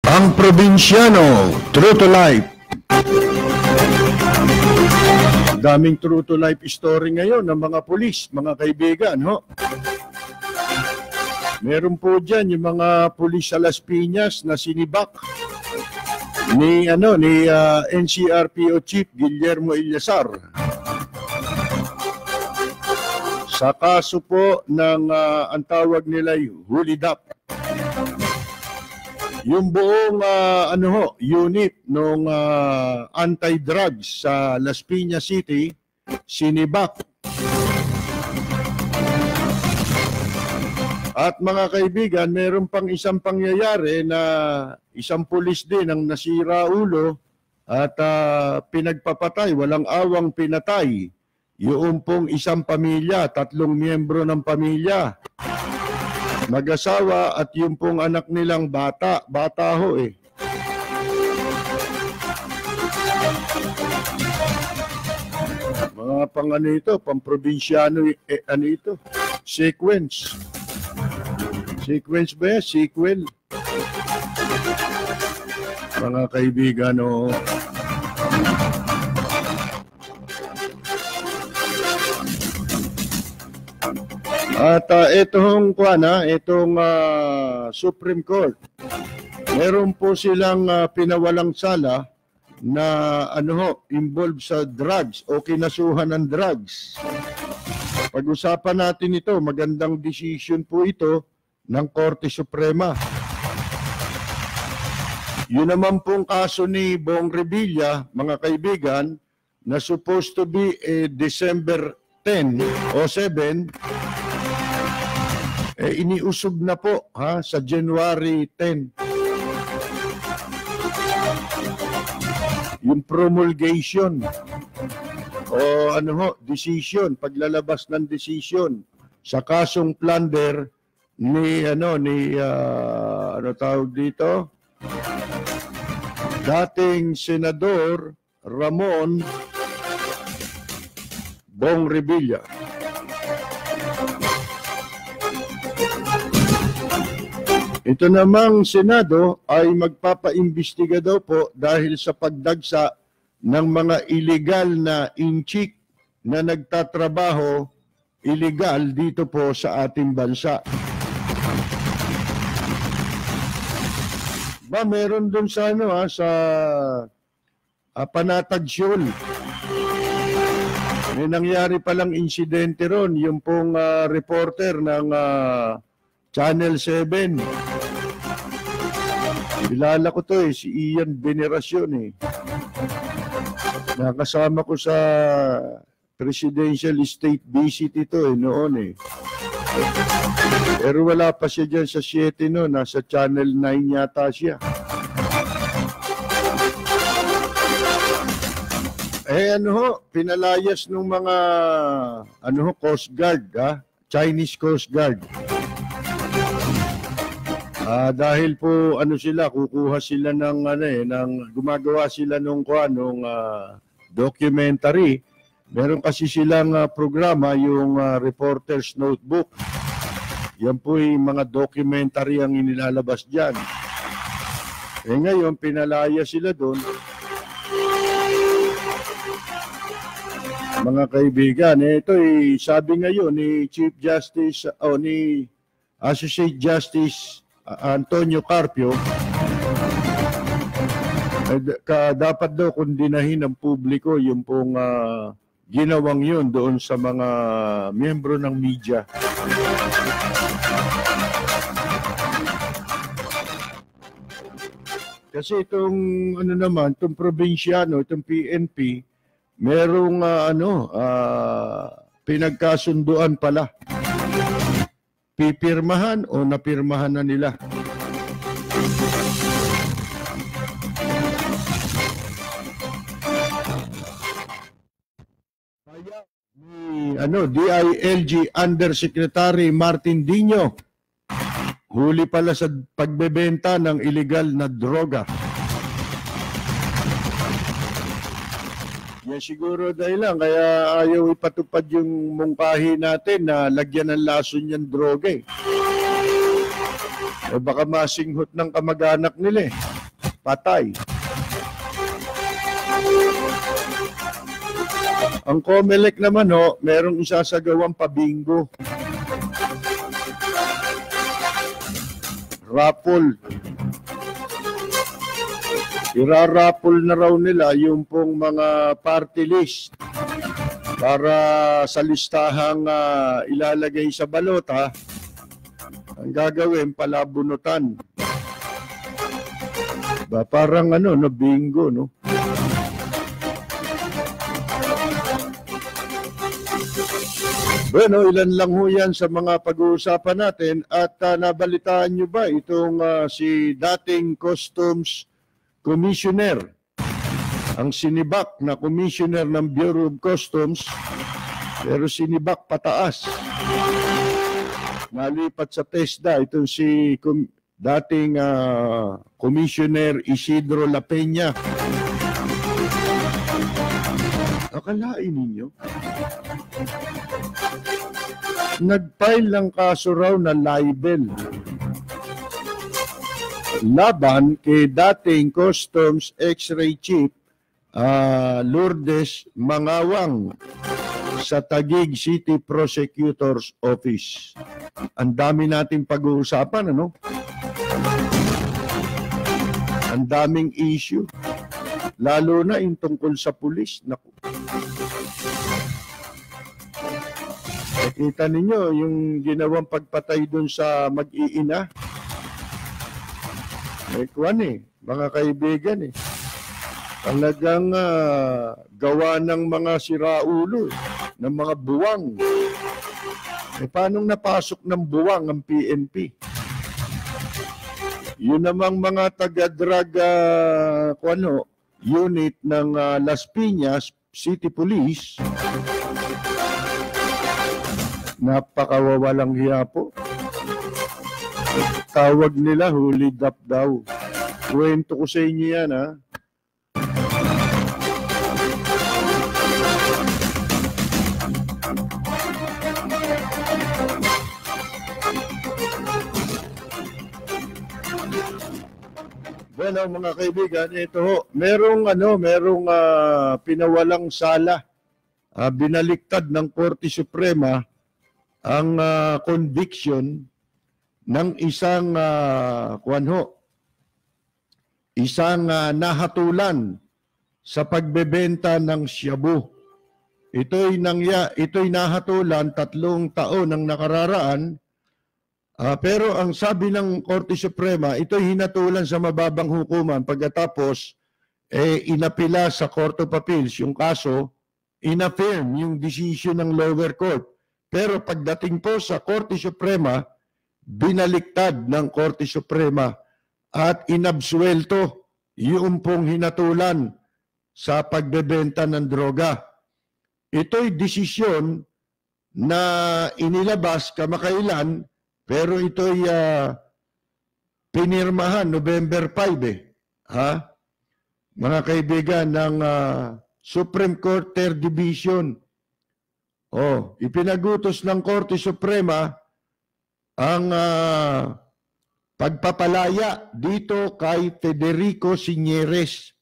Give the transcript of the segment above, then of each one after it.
Ang probinsyano, True to Life. Daming true to life story ngayon ng mga pulis, mga kaibigan, ho. Meron po dyan yung mga pulis sa Las Piñas na sinibak ni NCRPO Chief Guillermo Illazar. Sa kaso po ng ang tawag nila hulidap. Yung buong unit ng anti-drugs sa Las Piñas City, sinibak. At mga kaibigan, meron pang isang pangyayari na isang pulis din ang nasira ulo at pinagpapatay, walang awang pinatay. Yung pong isang pamilya, 3 miyembro ng pamilya. Mag-asawa at yung pong anak nilang bata ho eh. Mga pang pang-probinsyano ito, sequence. Sequence ba yan? Sequel. Mga kaibigan, oh. At itong Supreme Court, meron po silang pinawalang sala na involved sa drugs o kinasuhan ng drugs. Pag-usapan natin ito, magandang decision po ito ng Korte Suprema. Yun naman pong kaso ni Bong Revilla, mga kaibigan, na supposed to be December 10 o 7, iniusog na po sa January 10. Yung promulgation o decision, paglalabas ng decision sa kasong plunder ni tawag dito? Dating Senador Ramon Bong Revilla. Ito namang Senado ay magpapaimbestiga daw po dahil sa pagdagsa ng mga illegal na inchik na nagtatrabaho illegal dito po sa ating bansa. Meron dun sa sa Panatag Shoal. May nangyari palang insidente ron, yung pong reporter ng Channel 7. Kilala ko to si Ian Veneracion Nakasama ko sa presidential state visit ito noon Pero wala pa siya dyan sa 7 nasa Channel 9 yata siya. Pinalayas ng mga Coast Guard, Chinese Coast Guard. Dahil po sila kukuha sila ng gumagawa sila nung documentary. Meron kasi silang programa yung Reporter's Notebook. Yan po yung mga documentary ang inilalabas diyan. Ngayon pinalaya sila doon. Mga kaibigan, ito sabi ngayon ni Chief Justice ni Associate Justice Antonio Carpio, dapat daw kundinahin ng publiko yung pong ginawang yun doon sa mga miyembro ng media. Kasi itong itong probinsyano, itong PNP, merong pinagkasunduan pala. Pipirmahan o napirmahan na nila. DILG Undersecretary Martin Dino, huli pala sa pagbebenta ng illegal na droga. Yan siguro dahil lang, kaya ayaw ipatupad yung mungkahi natin na lagyan ng lason yung droga baka masinghot ng kamag-anak nila patay. Ang COMELEC naman merong isasagawang pabingo. Raffle. Iraraffle na raw nila yung pong mga party list para sa listahang ilalagay sa balota. Ang gagawin, palabunutan. Parang bingo, no? Bueno, ilan lang ho yan sa mga pag-uusapan natin at nabalitaan nyo ba itong si dating Customs Commissioner, ang sinibak na Commissioner ng Bureau of Customs, pero sinibak pataas. Nalipat sa TESDA itong si dating Commissioner Isidro La Peña. Akalain ninyo? Nag-file ng kaso raw na libel laban kay dating Customs X-ray Chief Lourdes Mangawang sa Taguig City Prosecutor's Office. Ang dami nating pag-uusapan, ano? Ang daming issue. Lalo na yung tungkol sa pulis. Naku. Nakita ninyo yung ginawang pagpatay dun sa mag-iina. May kuwan mga kaibigan Talagang gawa ng mga siraulo, ng mga buwang. Paano napasok ng buwang ang PNP? Yun namang mga taga-drug unit ng Las Piñas City Police, napakawawalang hiya po. Tawag nila huli up daw. Kwento ko sa inyo yan, ha? Bueno, mga kaibigan, ito ho, merong pinawalang sala. Binaliktad ng Korte Suprema ang conviction ng isang nahatulan sa pagbebenta ng shabu. Ito'y nahatulan 3 taon ng nakararaan. Pero ang sabi ng Korte Suprema, ito'y hinatulan sa mababang hukuman. Pagkatapos, inapila sa Court of Appeals yung kaso, inaffirm yung decision ng lower court. Pero pagdating po sa Korte Suprema, binaliktad ng Korte Suprema at inabsuelto yung pong hinatulan sa pagbebenta ng droga. Ito'y desisyon na inilabas kamakailan, pero ito'y pinirmahan November 5 mga kaibigan ng Supreme Court Third Division. Ipinagutos ng Korte Suprema ang pagpapalaya dito kay Federico Signeres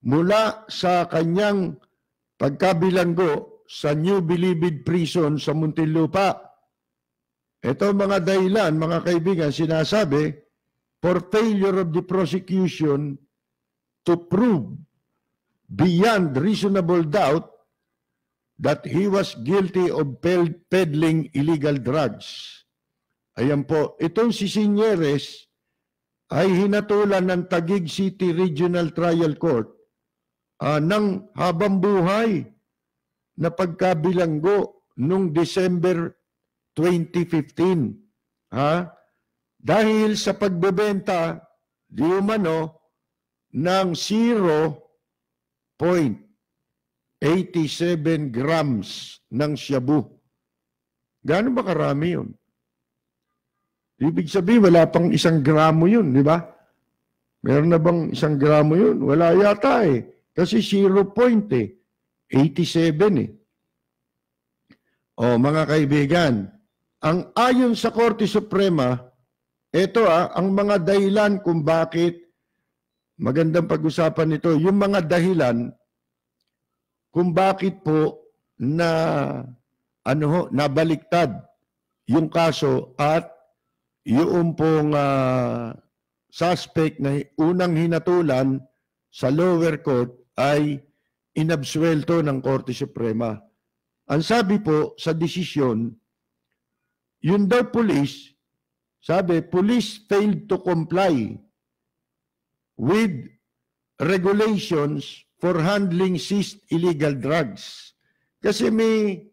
mula sa kanyang pagkabilanggo sa New Bilibid Prison sa Muntinlupa. Ito mga dahilan, mga kaibigan, sinasabi, for failure of the prosecution to prove beyond reasonable doubt that he was guilty of peddling illegal drugs. Ayan po, itong si Signeres ay hinatulan ng Taguig City Regional Trial Court ng habang buhay na pagkabilanggo noong December 2015. Dahil sa pagbebenta di umano ng 0.87 grams ng shabu. Gaano ba karami yun? Ibig sabihin, wala pang 1 gramo yun, di ba? Meron na bang 1 gramo yun? Wala yata Kasi 0.87 mga kaibigan, ang ayon sa Korte Suprema, ito ang mga dahilan kung bakit, magandang pag-usapan ito, yung mga dahilan kung bakit po nabaliktad yung kaso at yung pong suspect na unang hinatulan sa lower court ay inabsuelto ng Korte Suprema. Ang sabi po sa desisyon, yun daw police, sabi, police failed to comply with regulations for handling seized illegal drugs. Kasi may,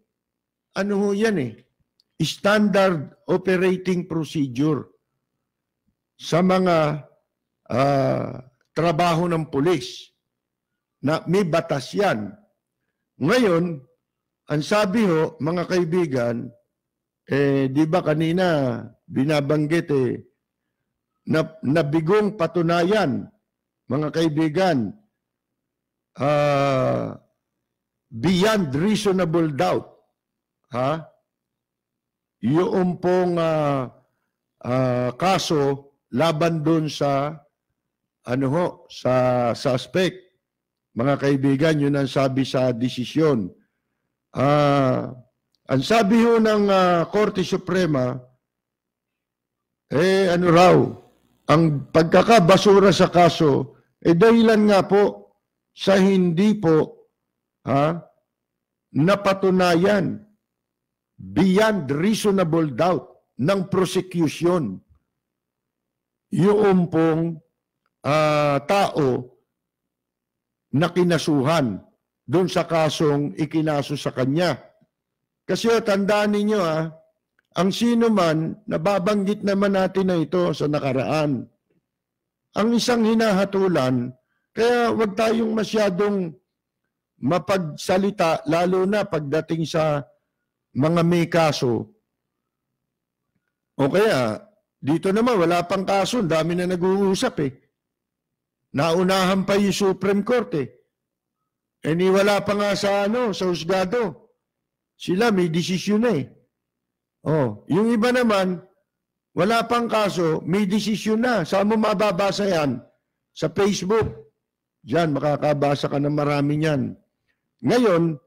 standard operating procedure sa mga trabaho ng pulis na may batas yan. Ngayon, ang sabi mga kaibigan, di ba kanina binabanggit na bigong patunayan, mga kaibigan, beyond reasonable doubt, yung pong kaso laban doon sa sa suspect. Mga kaibigan, yun ang sabi sa desisyon. Ang sabi ng Korte Suprema, ang pagkakabasura sa kaso, dahilan nga po sa hindi po napatunayan beyond reasonable doubt ng prosecution yung pong tao na kinasuhan doon sa kasong ikinaso sa kanya. Kasi tandaan ninyo ang sino man, nababanggit naman natin na ito sa nakaraan, ang isang hinahatulan, kaya wag tayong masyadong mapagsalita, lalo na pagdating sa mga may kaso. O kaya, dito naman, wala pang kaso, dami na nag-uusap Naunahan pa yung Supreme Court wala pa nga sa husgado. Sila may desisyon yung iba naman, wala pang kaso, may desisyon na. Saan mo mababasa yan? Sa Facebook. Diyan, makakabasa ka ng marami niyan. Ngayon,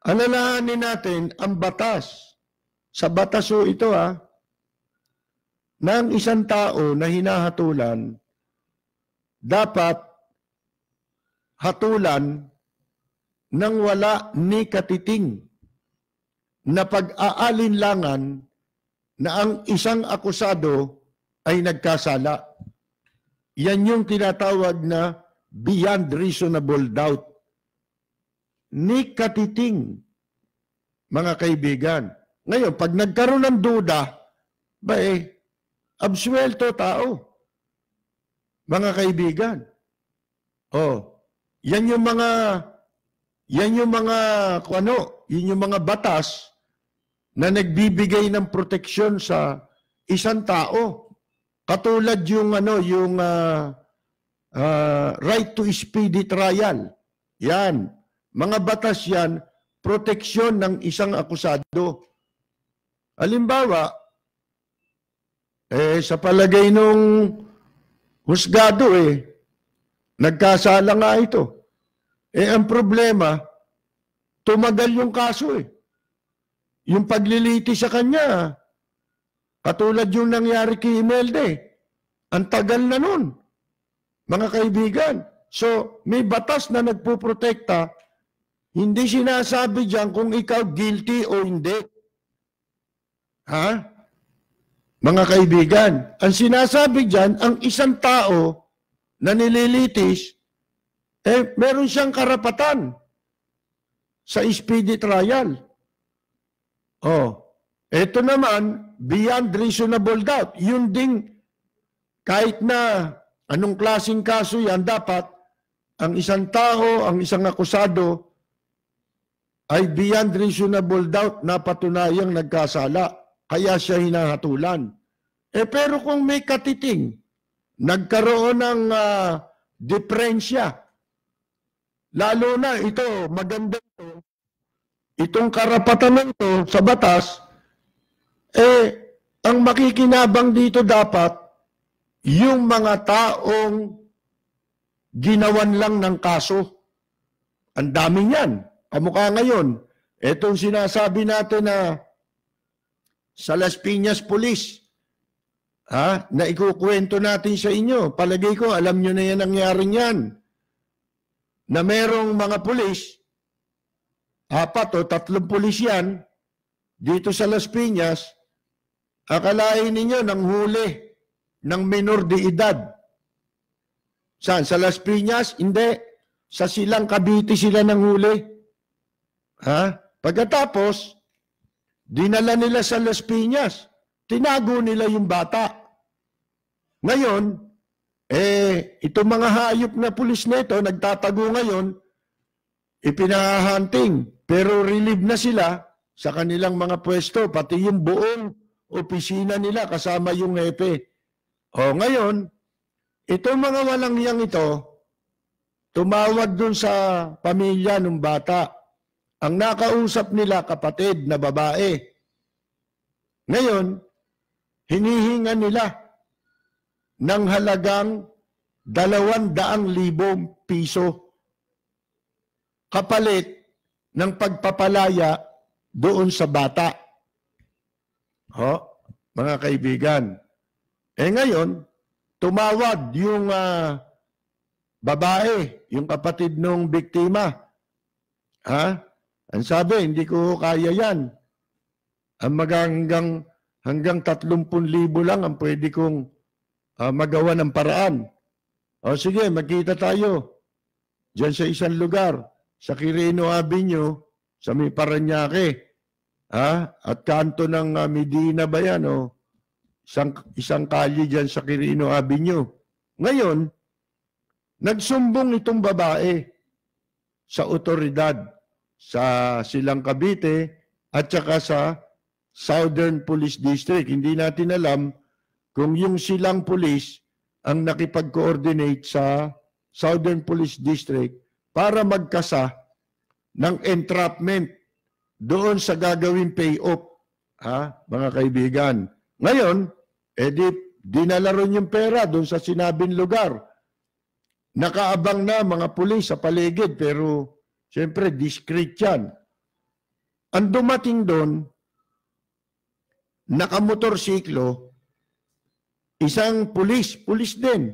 alalahanin natin ang batas. Sa batas ito na ang isang tao na hinahatulan, dapat hatulan nang wala ni katiting na pag-aalinlangan na ang isang akusado ay nagkasala. Yan yung tinatawag na beyond reasonable doubt. Ni katiting, mga kaibigan. Ngayon, pag nagkaroon ng duda, absuelto tao. Mga kaibigan. Yan yung mga batas na nagbibigay ng proteksyon sa isang tao. Katulad yung right to speedy trial. Yan. Mga batas yan, proteksyon ng isang akusado. Halimbawa, sa palagay nung husgado nagkasala nga ito. Ang problema, tumagal yung kaso Yung pagliliti sa kanya, katulad yung nangyari kay Imelda ang tagal na nun, mga kaibigan. So, may batas na nagpuprotekta, hindi sinasabi diyan kung ikaw guilty o hindi. Mga kaibigan, ang sinasabi diyan, ang isang tao na nililitis, meron siyang karapatan sa speedy trial. Ito naman, beyond reasonable doubt. Yun ding, kahit na anong klaseng kaso yan, dapat ang isang tao, ang isang akusado, ay beyond reasonable doubt na patunayang nagkasala. Kaya siya hinahatulan. Pero kung may katiting, nagkaroon ng diferensya, lalo na ito, maganda itong karapatan nito sa batas, Ang makikinabang dito dapat, yung mga taong ginawan lang ng kaso. Ang dami niyan. Kamukha ngayon, etong sinasabi natin na sa Las Piñas Police, na ikukwento natin sa inyo. Palagay ko, alam nyo na yan nangyari yan. Na merong mga pulis, 4 o 3 pulis yan, dito sa Las Piñas, akalain ninyo nang huli ng menor de edad. Saan? Sa Las Piñas? Hindi. Sa Silang Cavite sila nang huli. Pagkatapos, dinala nila sa Las Piñas. Tinago nila yung bata. Ngayon, itong mga hayop na pulis na ito, nagtatago ngayon, ipinahunting. Pero relieve na sila sa kanilang mga pwesto, pati yung buong opisina nila kasama yung hepe. Ngayon, itong mga walang hiyang ito, tumawag dun sa pamilya ng bata. Ang nakausap nila, kapatid na babae. Ngayon, hinihinga nila ng halagang 200,000 piso kapalit ng pagpapalaya doon sa bata. Mga kaibigan. Ngayon, tumawad yung babae, yung kapatid ng biktima. Ang sabi, hindi ko kaya yan. Hanggang 30,000 lang ang pwede kong magawa ng paraan. Sige, magkita tayo diyan sa isang lugar, sa Quirino Avenue, sa may Parañaque. At kanto ng Medina ba yan? Isang kalye dyan sa Quirino Avenue. Ngayon, nagsumbong itong babae sa otoridad sa Silang Cavite at saka sa Southern Police District. Hindi natin alam kung yung Silang Police ang nakipag-coordinate sa Southern Police District para magkasa ng entrapment doon sa gagawing pay-off, mga kaibigan. Ngayon, dinala ron yung pera doon sa sinabing lugar. Nakaabang na mga pulis sa paligid, pero siyempre, discreet yan. Ang dumating doon, nakamotorsiklo, isang pulis din.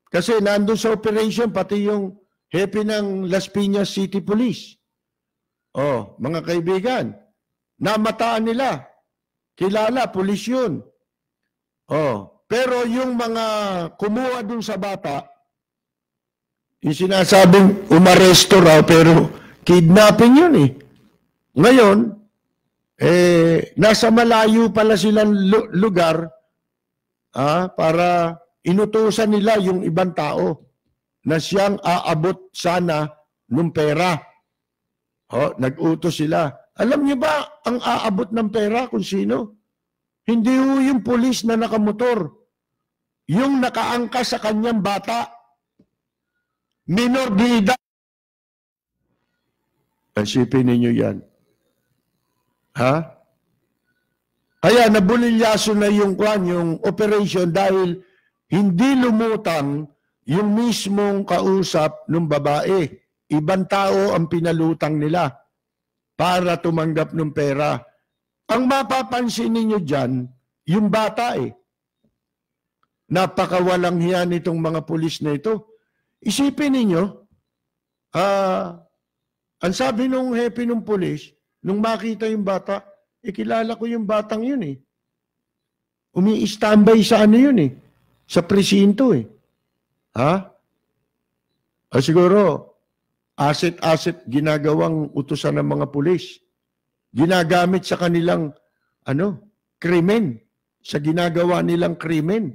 Kasi nandun sa operation, pati yung hepe ng Las Piñas City Police. Mga kaibigan, namataan nila. Kilala, pulis yun. Pero yung mga kumuha dun sa bata, yung sinasabing umaresto raw, pero kidnapping yun eh. Ngayon, nasa malayo pala silang lugar para inutusan nila yung ibang tao na siyang aabot sana ng pera. Nag-utos sila. Alam niyo ba ang aabot ng pera kung sino? Hindi yung pulis na nakamotor. Yung nakaangka sa kanyang bata. Minor de edad. Isipin ninyo yan. Kaya nabulilyaso na yung operation dahil hindi lumutang yung mismong kausap ng babae. Ibang tao ang pinalutang nila para tumanggap ng pera. Ang mapapansin ninyo dyan, yung bata Napakawalang hiya nitong mga pulis na ito. Isipin ninyo, ang sabi nung hepe ng pulis, nung makita yung bata, kilala ko yung batang yun Umi-standby sa yun sa presinto siguro, asset ginagawang utusan ng mga pulis. Ginagamit sa kanilang krimen. Sa ginagawa nilang krimen.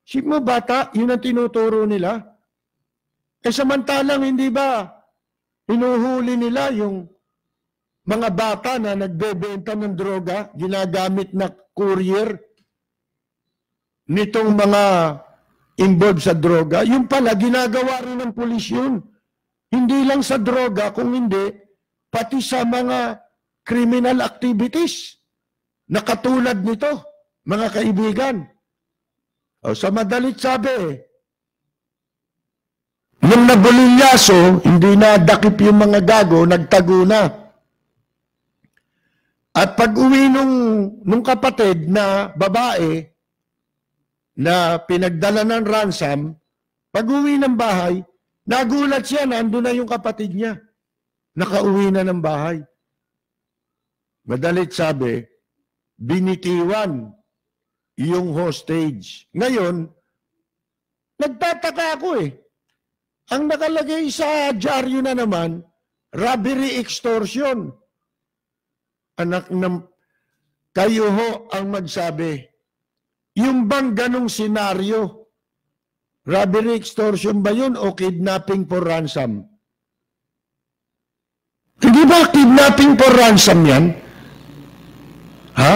Sip mo bata, yun ang tinuturo nila. Samantalang hindi ba hinuhuli nila yung mga bata na nagbebenta ng droga, ginagamit na courier nitong mga involved sa droga, yung pala ginagawa rin ng pulis yun. Hindi lang sa droga, kung hindi, pati sa mga criminal activities na katulad nito. mga kaibigan. O, sa madalit sabi, nung nabulilyaso, hindi na dakip yung mga gago, nagtago na. At pag uwi nung kapatid na babae na pinagdala ng ransom, pag uwi ng bahay, nagulat siya, nandun na yung kapatid niya. Nakauwi na ng bahay. Madalit sabi, binitiwan yung hostage. Ngayon, nagtataka ako eh. Ang nakalagay sa dyaryo na naman, robbery extortion. Anak ng kayo ho ang magsabi. Yung bang ganong senaryo, robbery extortion ba yun o kidnapping for ransom? Hindi ba kidnapping for ransom yan? Ha?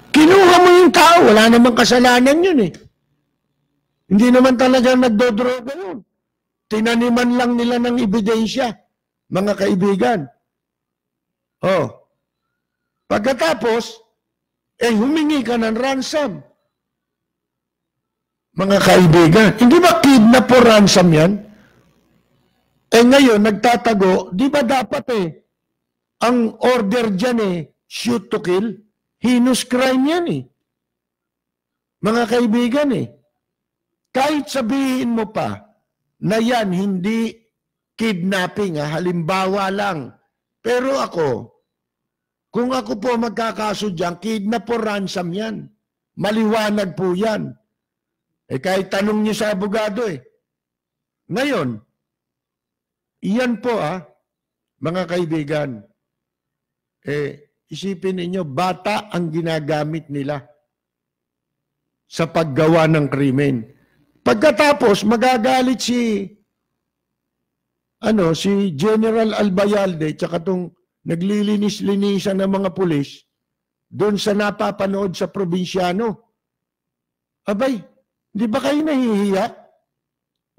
Kinuha mo yung tao, wala namang kasalanan yun eh. Hindi naman talagang nagdodroga yun. Tinaniman lang nila ng ebidensya, mga kaibigan. Oh. Pagkatapos, humingi ka ng ransom. Mga kaibigan, hindi ba kidnap o ransom yan? Ngayon, nagtatago, di ba dapat ang order dyan shoot to kill? Heinous crime yan Mga kaibigan Kahit sabihin mo pa na yan hindi kidnapping, halimbawa lang. Pero kung ako po magkakaso dyan, kidnap o ransom yan. Maliwanag po yan. Kahit tanong niyo sa abogado Ngayon, iyan po mga kaibigan. Isipin ninyo, bata ang ginagamit nila sa paggawa ng krimen. Pagkatapos, magagalit si General Albayalde tsaka itong naglilinis-linisan ng mga pulis doon sa napapanood sa probinsyano. Abay, di ba kayo nahihiya?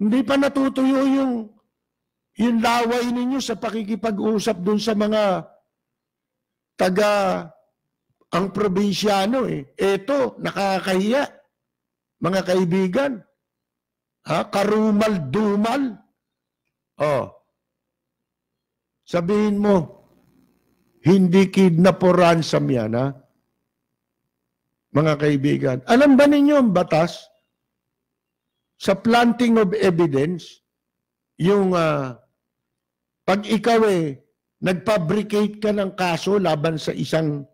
Hindi pa natutuyo yung laway ninyo sa pakikipag-usap doon sa mga ang probinsyano Eto, nakakahiya. Mga kaibigan. Karumal-dumal. Sabihin mo, hindi kidnap o ransom yan, mga kaibigan. Alam ba ninyo ang batas? Sa planting of evidence, yung pag ikaw nag-fabricate ka ng kaso laban sa isang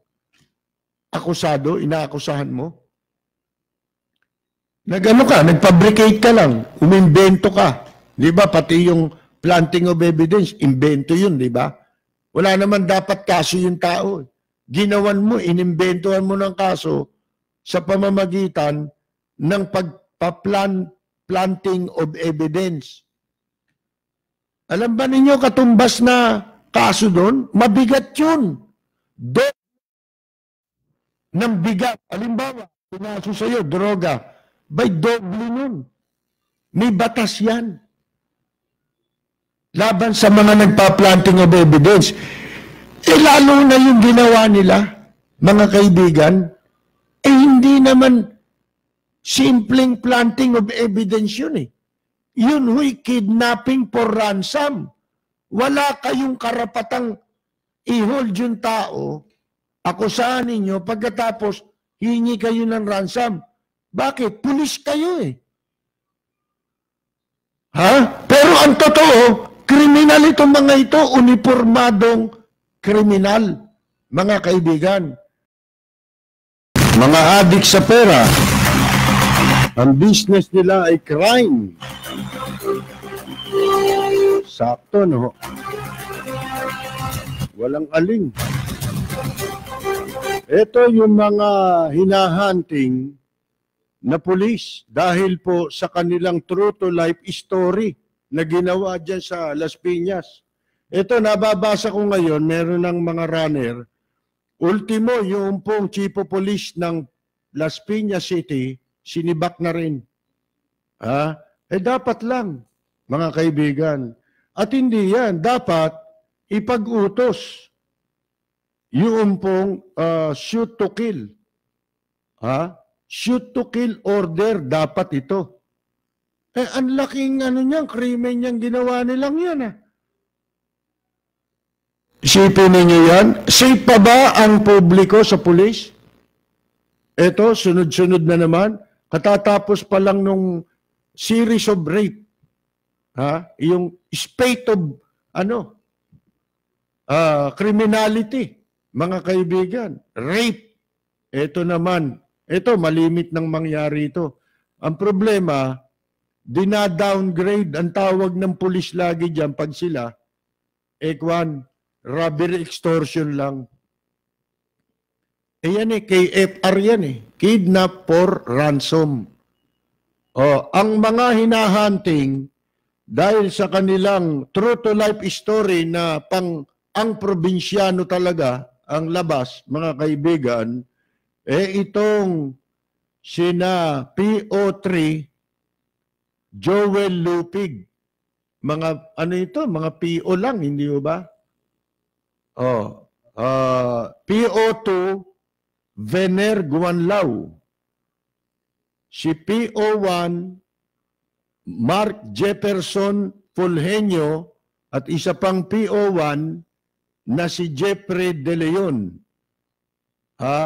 akusado, inaakusahan mo, nag-fabricate ka lang, umimbento ka. Di ba? Pati yung planting of evidence, invento yun, di ba? Wala naman dapat kaso yung tao. Ginawan mo, inimbentohan mo ng kaso sa pamamagitan ng planting of evidence. Alam ba ninyo katumbas na kaso doon? Mabigat yun. Ng bigat. Halimbawa, pinaso sa'yo, droga. By doble nun. May batas yan. Laban sa mga nagpa-planting of evidence. Lalo na yung ginawa nila, mga kaibigan, hindi naman simpleng planting of evidence yun Yun kidnapping for ransom. Wala kayong karapatang i-hold yung tao, akusahan ninyo, pagkatapos hingi kayo ng ransom. Bakit? Pulis kayo Pero ang totoo, kriminal itong mga ito, uniformadong kriminal, mga kaibigan. Mga adik sa pera, ang business nila ay crime. Sakto, no? Walang aling. Ito yung mga hinahunting na pulis dahil po sa kanilang true-to-life story na ginawa dyan sa Las Piñas. Ito, nababasa ko ngayon, meron ng mga runner. Ultimo, yung pong chief of police ng Las Piñas City, sinibak na rin. Dapat lang, mga kaibigan. At hindi yan, dapat ipag-utos yung pong shoot to kill. Ha? Shoot to kill order dapat ito. Eh, ang laking krimen niyang ginawa nilang yan. Isipin ninyo yan. Safe pa ba ang publiko sa pulis? Ito, sunod-sunod na naman. Katatapos pa lang nung series of rape. Ha? Yung spate of criminality, mga kaibigan. Rape. Ito naman. Ito, malimit nang mangyari ito. Ang problema, dina-downgrade ang tawag ng pulis lagi dyan pag sila, robbery extortion lang. Yan KFR yan Kidnap for ransom. Ang mga hinahunting, dahil sa kanilang true-to-life story na ang probinsyano talaga ang labas, mga kaibigan, itong sina PO3, Joel Lupig. Mga mga PO lang, hindi ba? PO2, Vener Guanlao. Si PO1, Mark Jefferson Fulgenio, at isa pang PO1 na si Jeffrey De Leon.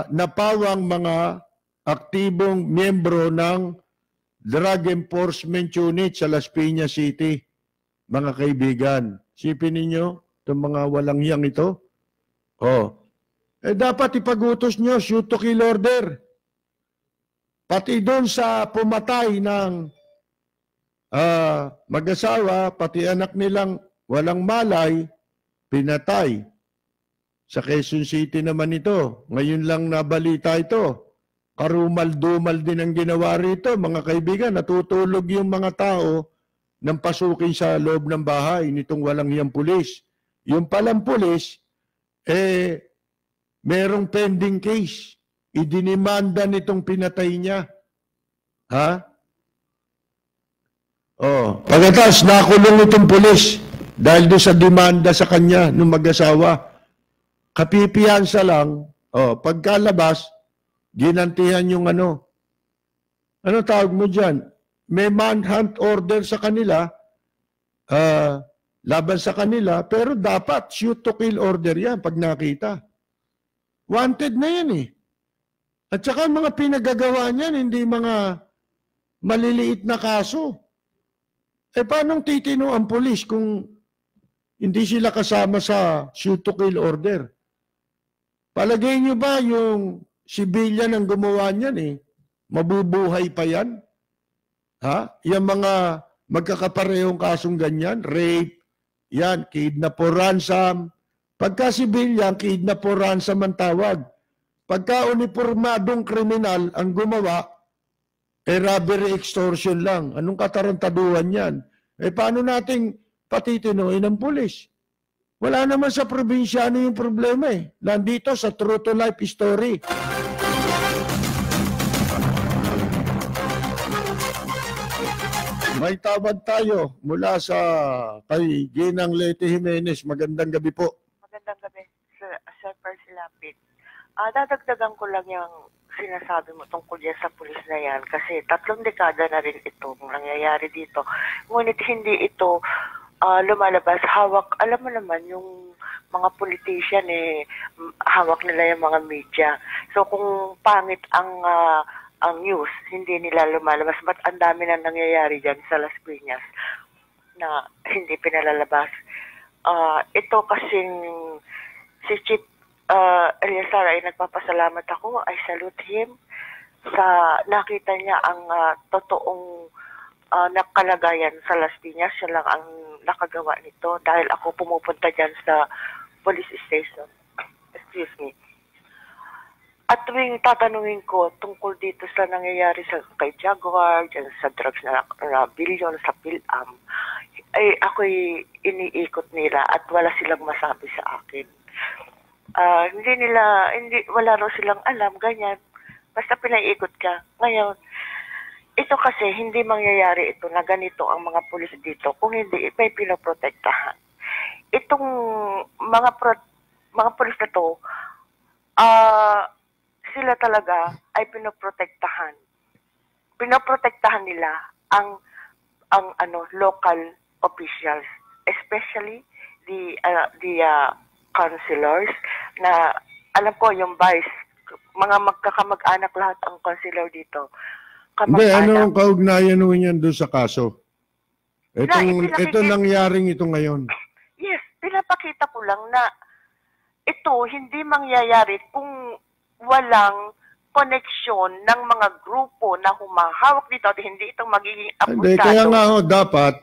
Napawang mga aktibong miyembro ng Drug Enforcement Unit sa Las Piñas City, mga kaibigan. Sipin ninyo, itong mga walang hiyang ito. Dapat ipagutos nyo, shoot to kill order. Pati doon sa pumatay ng mag-asawa, pati anak nilang walang malay, pinatay. Sa Quezon City naman ito. Ngayon lang nabalita ito. Karumal-dumal din ang ginawa rito, mga kaibigan. Natutulog yung mga tao nang pasukin sa loob ng bahay nitong walang hiyang pulis. Yung palang pulis, merong pending case. Idinimanda nitong pinatay niya. Pagkatapos, nakulong itong pulis dahil doon sa demanda sa kanya nung mag-asawa. Kapipiyansa lang, pagkalabas, ginantihan yung ano tawag mo dyan? May manhunt order sa kanila, laban sa kanila, pero dapat shoot to kill order yan pag nakita. Wanted na yan At saka mga pinagagawa niyan, hindi mga maliliit na kaso. Paano titino ang pulis kung hindi sila kasama sa shoot to kill order? Palagay niyo ba yung civilian ang gumawa niyan mabubuhay pa yan? Yung mga magkakaparehong kasong ganyan, rape, yan, kidnap for ransom. Pagka civilian, kidnap for ransom ang tawag. Pagka uniformadong kriminal ang gumawa, robbery extortion lang. Anong katarantaduhan yan? Paano nating patitinuin ng pulis? Wala naman sa probinsyano yung problema Nandito sa true to life story. May tawag tayo mula sa kay Ginang Leti Jimenez. Magandang gabi po. Magandang gabi, Sir Percy Lapid. Dadagdagan ko lang yung sinasabi mo tungkol yan sa pulis na yan kasi 3 dekada na rin itong nangyayari dito. Ngunit hindi ito lumalabas. Hawak, alam mo naman yung mga politician hawak nila yung mga media. So kung pangit ang news, hindi nila lumalabas. Ba't ang dami na nangyayari dyan sa Las Piñas na hindi pinalalabas? Ito kasing si Chief Eliazar ay nagpapasalamat ako. I salute him sa nakita niya ang totoong nakalagayan sa Las Piñas. Siya lang ang nakagawa nito dahil ako pumupunta dyan sa police station. Excuse me. At tuwing tatanungin ko tungkol dito sa nangyayari kay Jaguar, dyan sa drugs na billion sa PhilAm, ay ako'y iniikot nila at wala silang masabi sa akin. Wala raw silang alam, ganyan. Basta pinaiikot ka. Ngayon, ito kasi hindi mangyayari ito na ganito ang mga pulis dito kung hindi may pinoprotektahan. Itong mga pulis na to, sila talaga ay pinoprotektahan. Pinoprotektahan nila ang local officials, especially the councilors na alam ko yung vice, mga magkakamag-anak lahat ang councilor dito. Hindi, Kamag-anak. ano ang kaugnayan mo niyan doon sa kaso? Ito Pinakikita- nangyaring ito ngayon. Yes, pinapakita ko lang na ito hindi mangyayari kung walang koneksyon ng mga grupo na humahawak dito at hindi ito magiging Hindi, abusado. kaya nga dapat,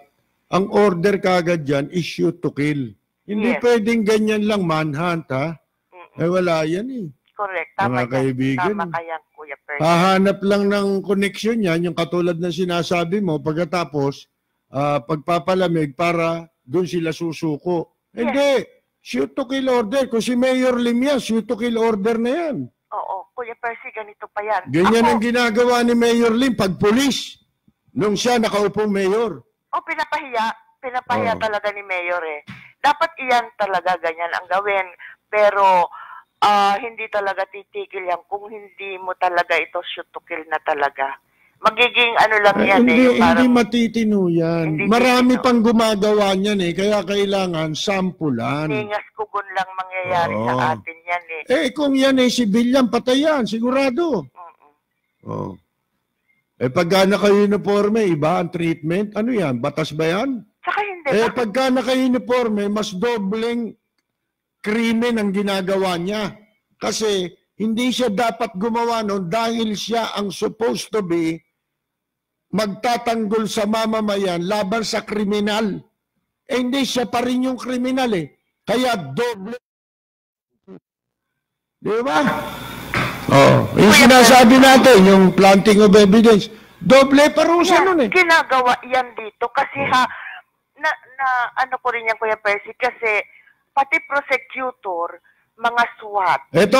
ang order kagad dyan is shoot to kill. Hindi Yes. pwedeng ganyan lang manhunt, ha? Eh wala yan eh. Correct. Mga Tama yan. kaibigan. Tama kaya, Kuya Percy. Hahanap lang ng connection yan, yung katulad ng sinasabi mo, pagkatapos, pagpapalamig para doon sila susuko. Yes. Hindi. Shoot to kill order. Kung si Mayor Lim yan, shoot to kill order na yan. Oo, Kuya Percy, ganito pa yan. Ganyan Ako, ang ginagawa ni Mayor Lim pag pulis. Nung siya nakaupong mayor. pinapahiya Oo. talaga ni Mayor eh. Dapat iyan talaga ganyan ang gawin. Pero hindi talaga titigil yan kung hindi mo talaga ito shoot to kill na talaga. Magiging ano lang yan Hindi, yung hindi parang matitino yan. Hindi Marami titino. pang gumagawa niyan eh. Kaya kailangan sampulan. ningas kugon lang mangyayari Oo. sa atin yan eh. Kung yan eh, civilian, patay yan. Sigurado. Mm-mm. Oh. Pagka naka-uniforme, iba ang treatment. Ano yan? Batas ba yan? Saka hindi. bakit- Pagka naka-uniforme, mas dobleng krimen ang ginagawa niya. Kasi hindi siya dapat gumawa nun dahil siya ang supposed to be magtatanggol sa mamamayan laban sa kriminal. Hindi siya pa rin yung kriminal eh. Kaya doble. Di ba? Yung sinasabi natin, yung planting of evidence, doble parusa Yan, nun eh. ginagawa yan dito kasi ano ko rin yan Kuya Percy kasi pati prosecutor, mga SWAT. Ito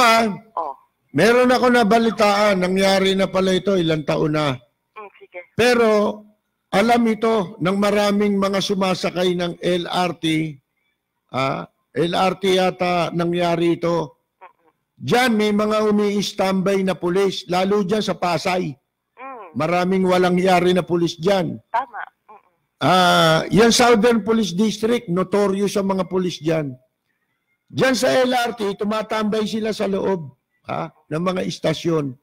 Oh, meron ako nabalitaan, nangyari na pala ito ilang taon na. sige. Pero alam ito ng maraming mga sumasakay ng LRT. LRT yata nangyari ito. Diyan may mga umi-standby na pulis, lalo dyan sa Pasay. Maraming walang yari na pulis dyan. Tama. Yan Southern Police District, notorious sa mga pulis dyan. Diyan sa LRT, tumatambay sila sa loob ng mga istasyon.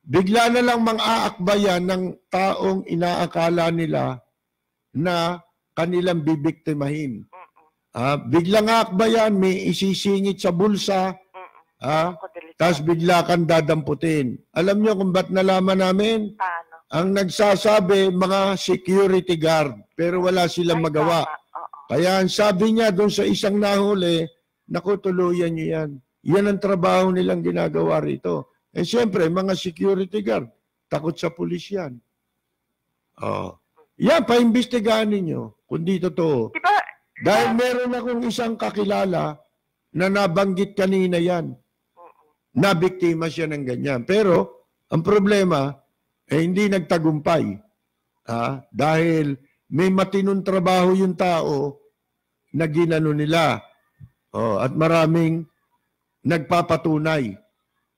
Bigla na lang mang-aakbayan ng taong inaakala nila na kanilang bibiktimahin. Biglang aakbayan, may isisingit sa bulsa, tapos bigla kang dadamputin. Alam nyo kung ba't nalaman namin? Paano? Ang nagsasabi, mga security guard, pero wala silang magawa. Tama. Oo. Kaya ang sabi niya doon sa isang nahuli, naku, tuluyan niyo yan. Yan ang trabaho nilang ginagawa rito. Siyempre, mga security guard, takot sa pulis yan. Yan, paimbestigahan ninyo kung di totoo. Diba? Dahil meron akong isang kakilala na nabanggit kanina yan. Nabiktima siya ng ganyan. Pero, ang problema, hindi nagtagumpay. Dahil may matinong trabaho yung tao na ginano nila. At maraming nagpapatunay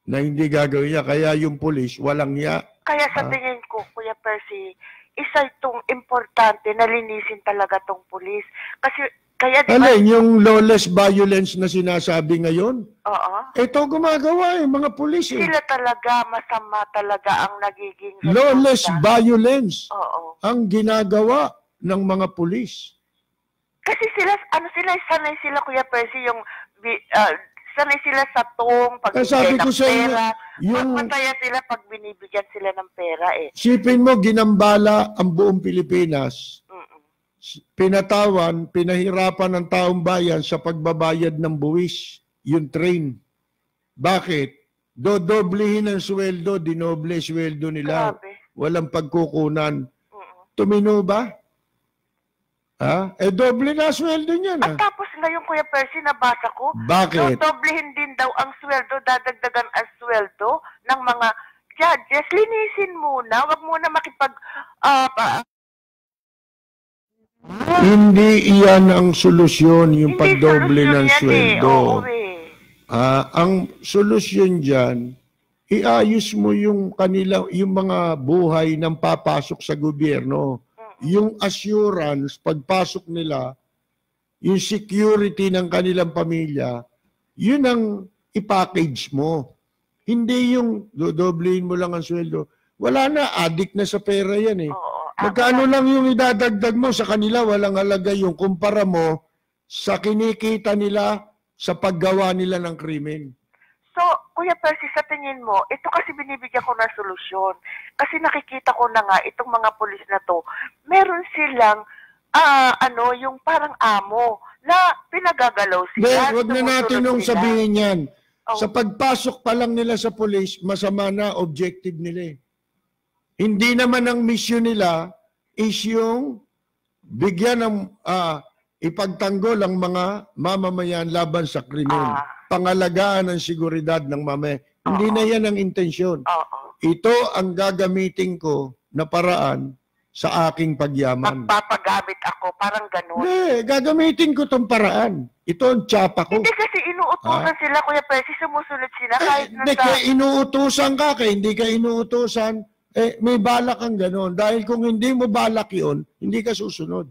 na hindi gagawin niya. Kaya yung pulis, walang niya. Kaya sa tingin ko, Kuya Percy, isa itong importante na linisin talaga tong pulis. Kasi, kaya di ba? Alin, yung lawless violence na sinasabi ngayon? Oo. Ito gumagawa mga pulis. Sila talaga, masama talaga ang nagiging Lawless resulta. violence Oo. ang ginagawa ng mga pulis. Kasi sila, sanay sila, Kuya Percy, yung, sanay sila sa tong, Sabi pagbibigay ko ng sa inyo, pera. yung- Masaya sila pag binibigyan sila ng pera eh. Sipin mo, ginambala ang buong Pilipinas. Pinatawan, pinahirapan ng taong bayan sa pagbabayad ng buwis, yung train. Bakit? Dodoblehin ang sweldo, dinoble sweldo nila. Grabe. Walang pagkukunan. Tumino ba? Doble na sweldo niyan. At tapos ngayon, Kuya Percy, nabasa ko, Bakit? doblehin din daw ang sweldo, dadagdagan ang sweldo ng mga judges. Linisin muna, wag muna Hindi iyan ang solusyon, yung hindi pagdoble solusyon ng yan sweldo. Eh. Oo, eh. Ang solusyon dyan iayos mo yung kanila, yung mga buhay ng papasok sa gobyerno. Yung assurance, pagpasok nila, yung security ng kanilang pamilya, yun ang i-package mo. Hindi yung dodoblein mo lang ang sweldo. Wala na, addict na sa pera yan eh. Oo. Magkano lang yung idadagdag mo sa kanila, walang halaga yung kumpara mo sa kinikita nila sa paggawa nila ng krimen. So, Kuya Percy, sa tingin mo, ito kasi binibigyan ko ng solusyon. Kasi nakikita ko na nga, itong mga pulis na to, meron silang, yung parang amo, na pinagagalaw sila. Huwag na natin nung sila. sabihin yan. Oh. Sa pagpasok pa lang nila sa pulis, masama na objective nila eh. Hindi naman ang mission nila is yung bigyan ng ipagtanggol ang mga mamamayan laban sa krimen. Pangalagaan ang seguridad ng mamamayan. Hindi na yan ang intensyon. Ito ang gagamitin ko na paraan sa aking pagyaman. Magpapagamit ako, parang ganun. Hindi, gagamitin ko tong paraan. Ito ang tsapa ko. Hindi kasi inuutusan sila, Kuya Percy, sumusunod sila kahit Hindi, kaya inuutusan ka, kaya hindi ka inuutusan, may balak kang gano'n. Dahil kung hindi mo balak yun, hindi ka susunod.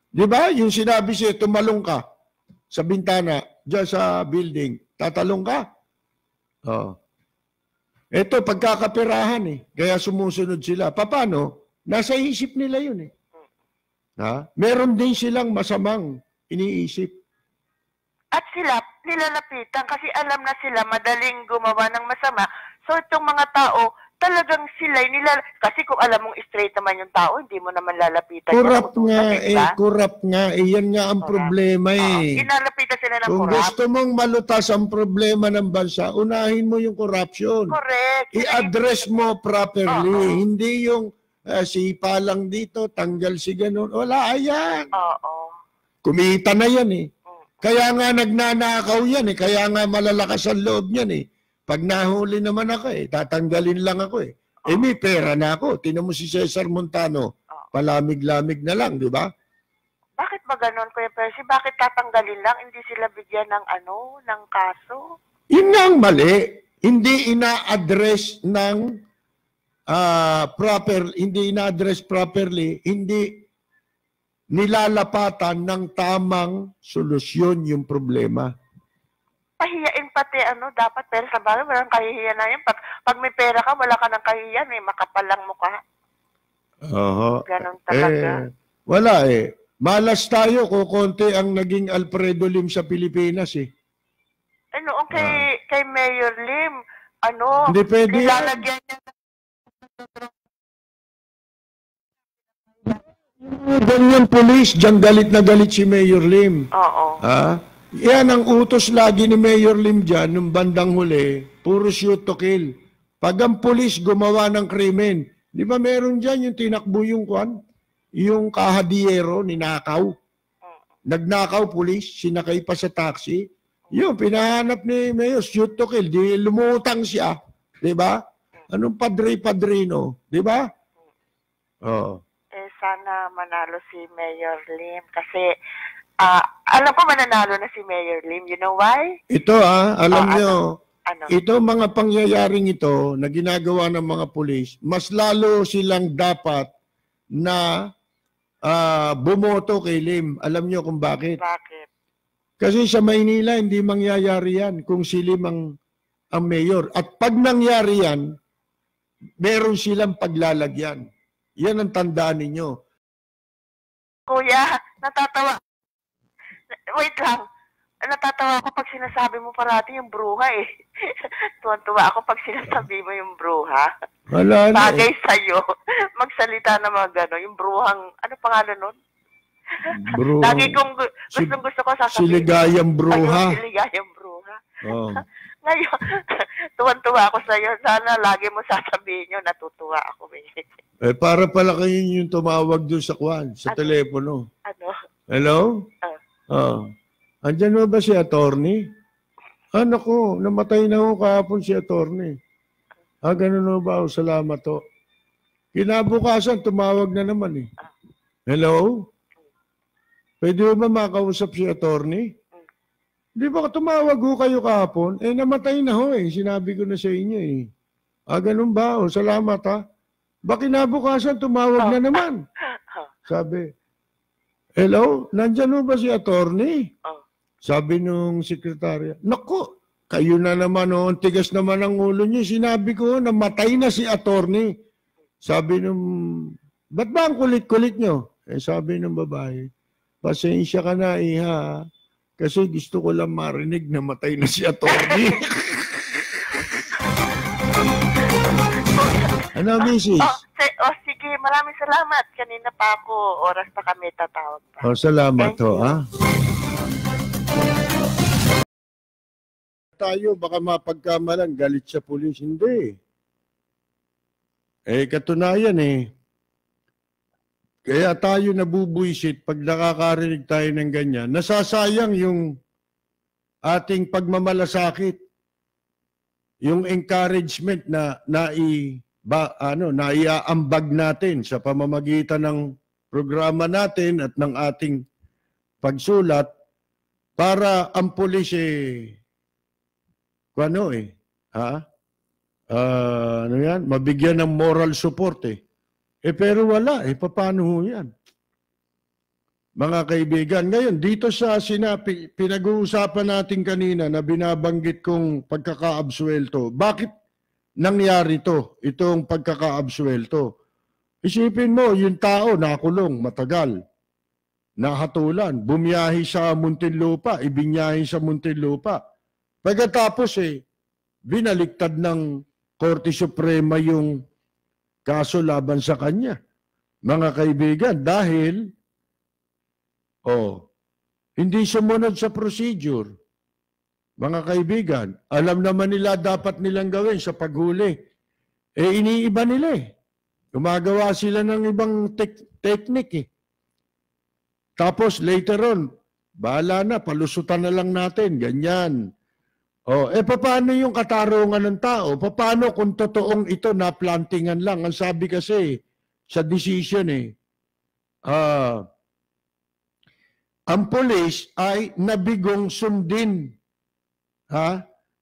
Di ba? Yung sinabi siya, tumalong ka sa bintana, dyan sa building, tatalong ka. Ito, pagkakapirahan eh. Kaya sumusunod sila. Paano? Nasa isip nila yun eh. Meron din silang masamang iniisip. At sila, nilalapitan kasi alam na sila madaling gumawa ng masama. So itong mga tao, talagang sila, kasi kung alam mong straight naman yung tao, hindi mo naman lalapitan. Corrupt nga eh. Yan nga ang problema eh. Inalapitan sila ng Kung corrupt. gusto mong malutas ang problema ng bansa, unahin mo yung corruption. Correct. I-address mo properly. Hindi yung sipa lang dito, tanggal si ganun. Wala, ayan. Kumita na yan eh. Kaya nga nagnanakaw yan eh. Kaya nga malalakas ang loob niyan eh. Pag nahuli naman ako eh, tatanggalin lang ako eh. May pera na ako. Tinan mo si Cesar Montano. Palamig-lamig na lang, di ba? Bakit ba ganon, Kuya Percy? Bakit tatanggalin lang? Hindi sila bigyan ng ng kaso? Yun nga ang mali. Hindi ina-address ng hindi ina-address properly, hindi nilalapatan ng tamang solusyon yung problema. Pahiyain pati dapat, pero sa bagay, walang kahihiyan na yan. Pag may pera ka, wala ka ng kahihiyan, makapal lang mukha. Ganon talaga. Wala eh. Malas tayo kung konti ang naging Alfredo Lim sa Pilipinas eh. Noong kay Mayor Lim, hindi pwede nilalagyan niya ganyan police, dyan galit na galit si Mayor Lim. Yan ang utos lagi ni Mayor Lim dyan, nung bandang huli, puro shoot to kill. Pag ang police gumawa ng krimen, di ba meron dyan yung tinakbo yung kahadiyero, ninakaw. Nagnakaw police, sinakay pa sa taxi. Yung pinahanap ni Mayor, shoot to kill, di lumutang siya. Di ba? Anong padre-padrino? Di ba? Sana manalo si Mayor Lim kasi alam ko mananalo na si Mayor Lim. You know why? Ito alam nyo, ito mga pangyayaring ito na ginagawa ng mga pulis, mas lalo silang dapat na bumoto kay Lim. Alam nyo kung bakit? Bakit? Kasi sa Maynila, hindi mangyayari yan kung si Lim ang mayor. At pag nangyari yan, meron silang paglalagyan. Yan ang tandaan ninyo. Kuya, natatawa. Wait lang. Natatawa ako pag sinasabi mo parati yung bruha eh. Tuwan-tuwa ako pag sinasabi mo yung bruha. Wala na bagay sa'yo. Magsalita na mga gano'n. Yung bruhang, ano pangalan nun? Bruha. Lagi kong gusto ko sasabihin. Siligayang bruha. Siligayang bruha. Ngayon, tuwan-tuwa ako sa'yo. Sana lagi mo sasabihin yun. Natutuwa ako. Para pala kayo yung tumawag doon sa sa telepono. Hello? Andyan mo ba si attorney? Naku, namatay na ako kahapon si attorney. Ganun ba? Salamat to. Kinabukasan, tumawag na naman eh. Hello? Pwede ba makausap si attorney? Di ba tumawag ho kayo kahapon? Eh, namatay na ho eh. Sinabi ko na sa inyo eh. Ganun ba? O, salamat ha. Ba kinabukasan, tumawag na naman. Sabi, hello, nandyan ho ba si attorney? Sabi nung sekretarya, naku, kayo na naman o, tigas naman ang ulo niyo. Sinabi ko, namatay na si attorney. Sabi nung, ba't ba ang kulit-kulit niyo? Eh, sabi nung babae, pasensya ka na iha, kasi gusto ko lang marinig na matay na si attorney. Ano, misis? Sige, maraming salamat. Kanina pa ako, oras pa kami tatawag pa. Salamat ho, ha? Tayo, baka mapagkamalan, galit sa pulis. Hindi. Katunayan eh. Kaya tayo nabubuisit pag nakakarinig tayo ng ganyan. Nasasayang yung ating pagmamalasakit. Yung encouragement na naiaambag natin sa pamamagitan ng programa natin at ng ating pagsulat para ang pulis mabigyan ng moral support pero wala paano ho yan? Mga kaibigan, ngayon dito sa pinag-uusapan natin kanina na binabanggit kong pagkakaabsuelto, bakit nangyari itong pagkakaabsuelto? Isipin mo, yung tao nakulong matagal, nahatulan, bumiyahi sa Muntinlupa, ibinyahi sa Muntinlupa. Pagkatapos binaliktad ng Korte Suprema yung kaso laban sa kanya. Mga kaibigan, dahil hindi sumunod sa procedure. Mga kaibigan, alam naman nila dapat nilang gawin sa paghuli. Iniiba nila Gumagawa sila ng ibang technique Tapos later on, bahala na, palusutan na lang natin, ganyan. Paano yung katarungan ng tao? Paano kung totoong ito na plantingan lang? Ang sabi kasi sa decision ang police ay nabigong sundin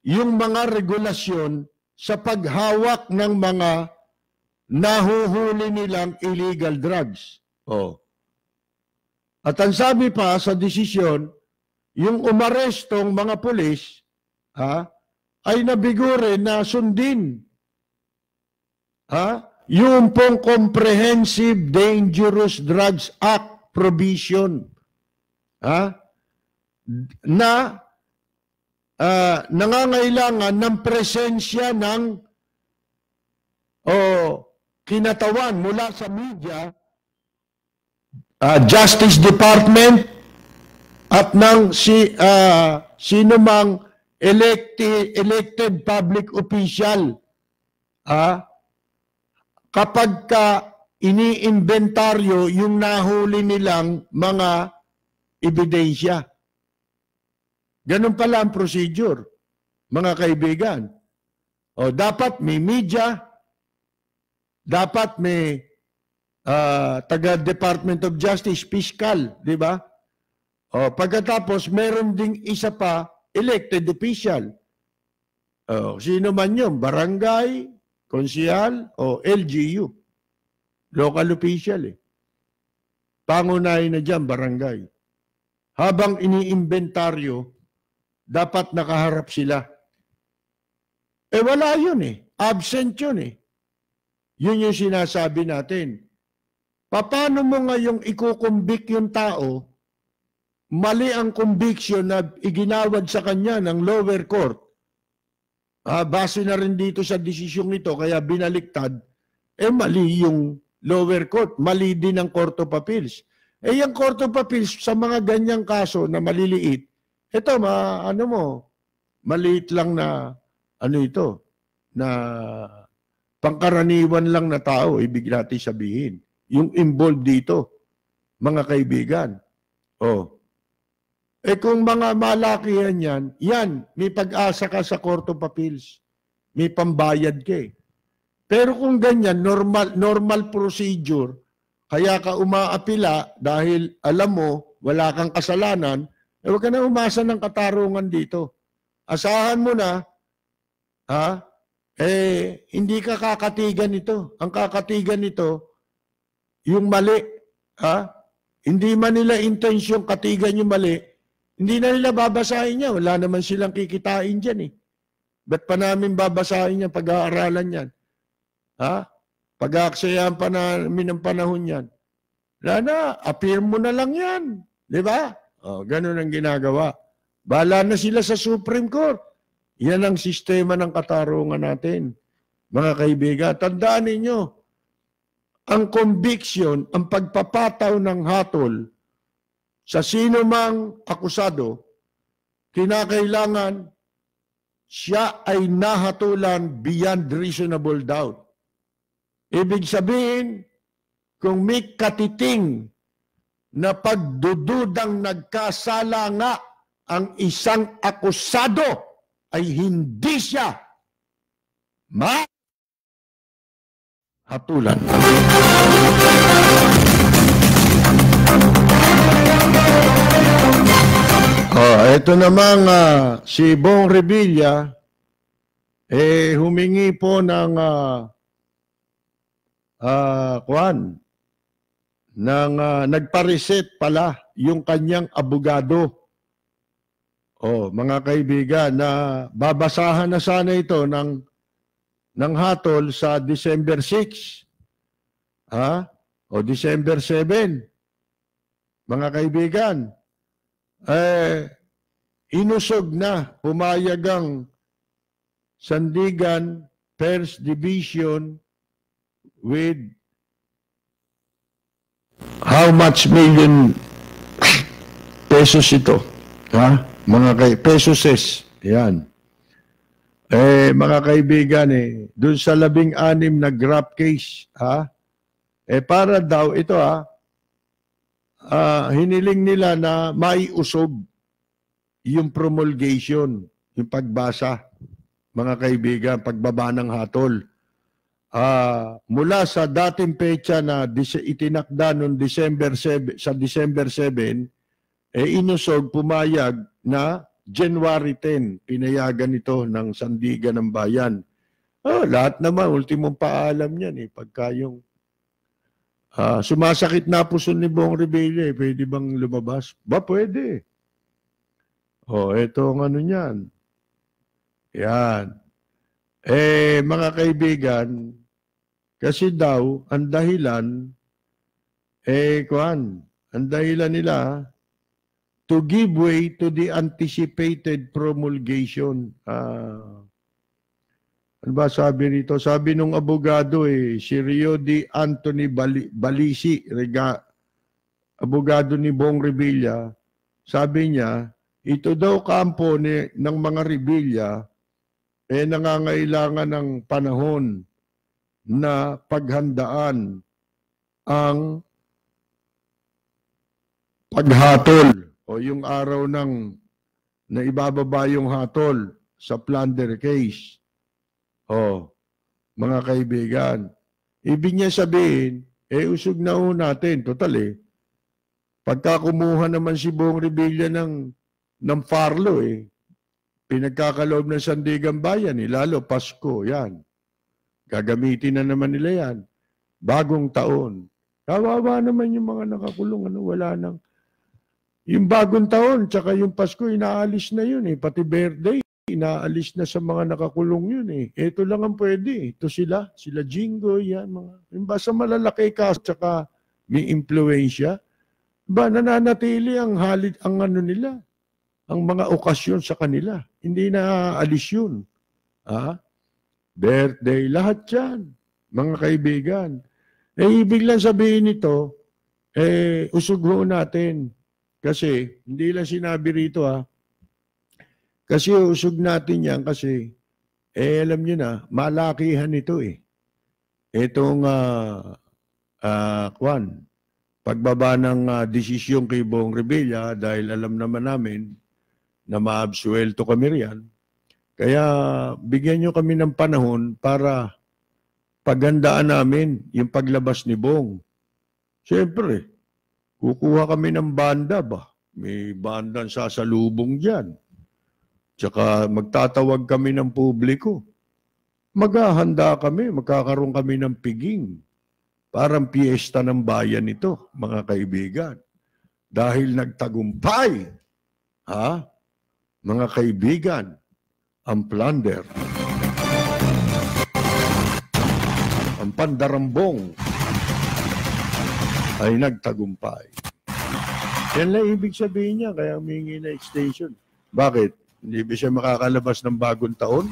yung mga regulasyon sa paghawak ng mga nahuhuli nilang illegal drugs. At ang sabi pa sa desisyon, yung umarestong mga pulis ay nabigo rin na sundin yung pong Comprehensive Dangerous Drugs Act provision na nangangailangan ng presensya ng kinatawan mula sa media, Justice Department at ng sino mang elected public official kapag iniinventaryo yung nahuli nilang mga ebidensya. Ganun pala ang procedure, mga kaibigan. Dapat may media, dapat may taga-Department of Justice, fiscal, di ba? Pagkatapos, meron ding isa pa, elected official. Sino man yun? Barangay, konsehal, o LGU. Local official Pangunahin na dyan, barangay. Habang iniimbentaryo, dapat nakaharap sila. Wala yun Absent yun Yun yung sinasabi natin. Paano mo ngayong ikukumbik yung tao, mali ang conviction na iginawad sa kanya ng lower court. Base na rin dito sa desisyong ito, kaya binaliktad, mali yung lower court, mali din ang Court of Appeals. Yung Court of Appeals, sa mga ganyang kaso na maliliit, ito, maliit lang na, na pangkaraniwan lang na tao, ibig natin sabihin. Yung involved dito, mga kaibigan. Kung mga malakihan yan, may pag-asa ka sa Court of Appeals. May pambayad ka Pero kung ganyan, normal procedure, kaya ka umaapila dahil alam mo, wala kang kasalanan, huwag ka na umasa ng katarungan dito. Asahan mo na, hindi ka kakatigan nito. Ang kakatigan nito, yung mali. Hindi man nila intensyon katigan yung mali, hindi na nila babasahin niya. Wala naman silang kikitain dyan eh. Ba't pa namin babasahin yan, pag-aaralan yan? Pag-aaksayaan pa namin ng panahon yan. Wala na, appear mo na lang yan. Di ba? Ganun ang ginagawa. Bahala na sila sa Supreme Court. Yan ang sistema ng katarungan natin. Mga kaibigan, tandaan ninyo, ang conviction, ang pagpapataw ng hatol sa sino mang akusado, kinakailangan siya ay nahatulan beyond reasonable doubt. Ibig sabihin, kung may katiting na pagdududang nagkasala nga ang isang akusado, ay hindi siya hatulan. Ito namang si Bong Revilla humingi po ng nagpa-reset pala yung kanyang abogado. Mga kaibigan, na babasahan na sana ito ng hatol sa December 6. O December 7. Mga kaibigan, inusog na, pumayag ang Sandigan First Division with how much million pesos ito? Pesos. Yan. Mga kaibigan, dun sa 16 na grab case, para daw ito, hiniling nila na maiusog yung promulgation, yung pagbasa, mga kaibigan, pagbaba ng hatol. Mula sa dating petsa na itinakda noong sa December 7, inusog, pumayag na January 10, pinayagan ito ng Sandigan ng Bayan. Lahat naman, ultimong paalam yan pagka yung sumasakit na puso ni Bong Revilla, pwede bang lumabas? Pwede. Ito ang ano niyan. Yan. Mga kaibigan, kasi daw, ang dahilan, ang dahilan nila, to give way to the anticipated promulgation. Ano ba sabi rito? Sabi nung abogado si Rio D. Anthony Balisi, abogado ni Bong Revilla, sabi niya, ito daw kampo ng mga Revilla nangangailangan ng panahon na paghandaan ang paghatol o yung araw na ibababa yung hatol sa plunder case. Mga kaibigan, ibig niya sabihin, usog na natin, total pagka kumuha naman si Bong Revilla ng farlo pinagkakaloob ng Sandigan Bayan lalo Pasko, yan. Gagamitin na naman nila yan. Bagong taon. Kawawa naman yung mga nakakulong, wala nang. Yung bagong taon, tsaka yung Pasko, inaalis na yun Pati birthday, inaalis na sa mga nakakulong yun Ito lang ang pwede Ito sila Jingo, yan mga. Yung basta malalaki ka, tsaka may impluensya. Nananatili ang nila, ang mga okasyon sa kanila. Hindi na aalis yun. Birthday, lahat yan. Mga kaibigan. Ibig lang sabihin nito, usog natin. Kasi, hindi lang sinabi rito kasi usog natin yan kasi, alam nyo na, malakihan ito Itong, pagbaba ng desisyon kay Bong Revilla dahil alam naman namin na maabsuelto kami riyan. Kaya, bigyan nyo kami ng panahon para paghandaan namin yung paglabas ni Bong. Siyempre, kukuha kami ng banda ba? May bandang sasalubong dyan. Tsaka magtatawag kami ng publiko. Maghahanda kami, magkakaroon kami ng piging. Parang piyesta ng bayan ito, mga kaibigan. Dahil nagtagumpay, mga kaibigan, ang plunder, ang pandarambong ay nagtagumpay. Yan lang ibig sabihin niya, kaya humingi na extension. Bakit? Hindi ba siya makakalabas ng bagong taon?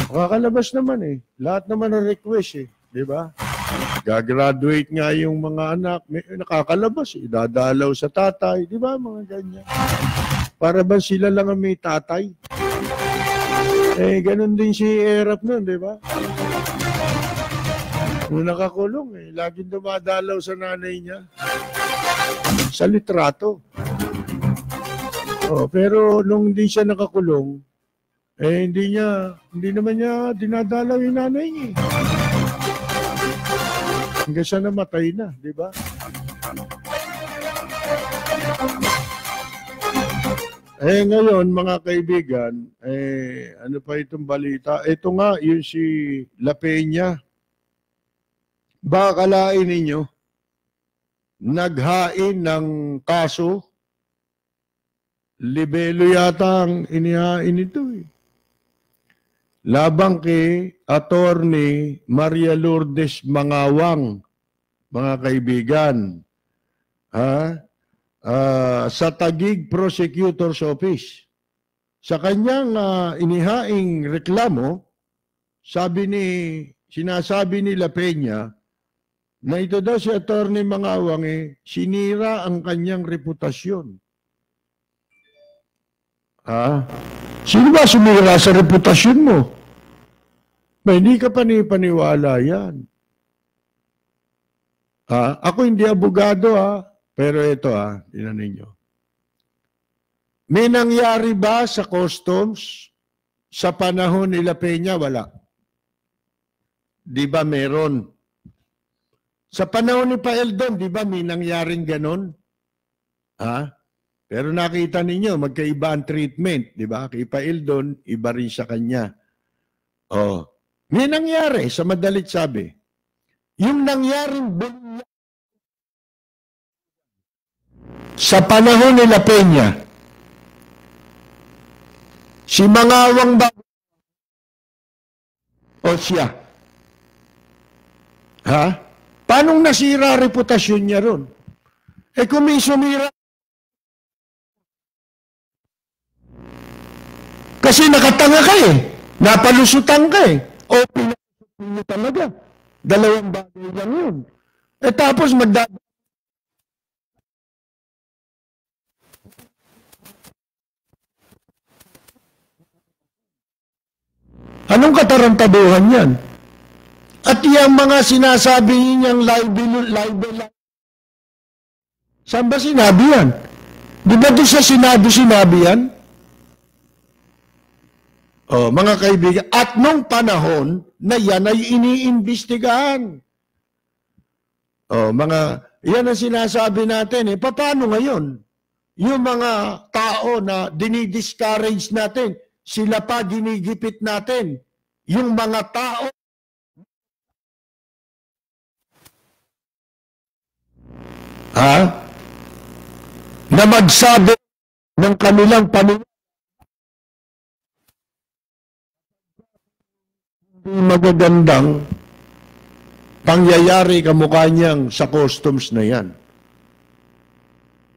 Makakalabas naman eh. Lahat naman ang request eh. Di ba? Gagraduate nga yung mga anak, nakakalabas eh. Dadalaw sa tatay. Di ba? Mga ganyan. Para ba sila lang ang may tatay? Eh, ganun din si Erap nun, di ba? Nung nakakulong eh. Laging dumadalaw sa nanay niya. Sa litrato. Oh, pero nung hindi siya nakakulong, eh hindi naman niya dinadalaw yung nanay niya. Hanggang siya namatay na, di ba? Eh ngayon, mga kaibigan, ano pa itong balita? Ito nga, yung si La Peña. Baka kalain ninyo, naghain ng kaso, libelo yata ang inihain ito eh. Labang kay Attorney Maria Lourdes Mangawang, mga kaibigan, sa Taguig Prosecutor's Office. Sa kanyang inihaing reklamo, sinasabi ni La Peña na ito daw si Attorney Mangawang sinira ang kanyang reputasyon. Sino ba sumira sa reputasyon mo? Hindi ka paniwala yan. Ako hindi abogado pero ito tingnan ninyo. May nangyari ba sa customs sa panahon ni La Peña? Wala. Di ba meron? Sa panahon ni Pa Eldon, di ba may nangyaring ganon? Pero nakita ninyo, magkaiba ang treatment, di ba? Kay Pa Eldon, iba rin sa kanya. May nangyari, sa madalit sabi. Yung nangyaring sa panahon ni La Peña, si Mangawang ba o siya? Paano nasira reputasyon niya ron? Kung may sumira, kasi nakatanga ka napalusutan ka o pinalusutan mo talaga. Dalawang bagay lang yun. Tapos anong katarantaduhan yan? At yung mga sinasabi niyang libel, saan ba sinabi yan? Di ba doon sa Senado sinabi yan? Mga kaibigan, at nung panahon na yan ay iniimbestigahan. Yan ang sinasabi natin. Paano ngayon? Yung mga tao na dinidiscourage natin, sila pa ginigipit natin. Yung mga tao na magsabi ng kanilang paniniwala hindi magagandang pangyayari kamukha niyang sa customs na yan.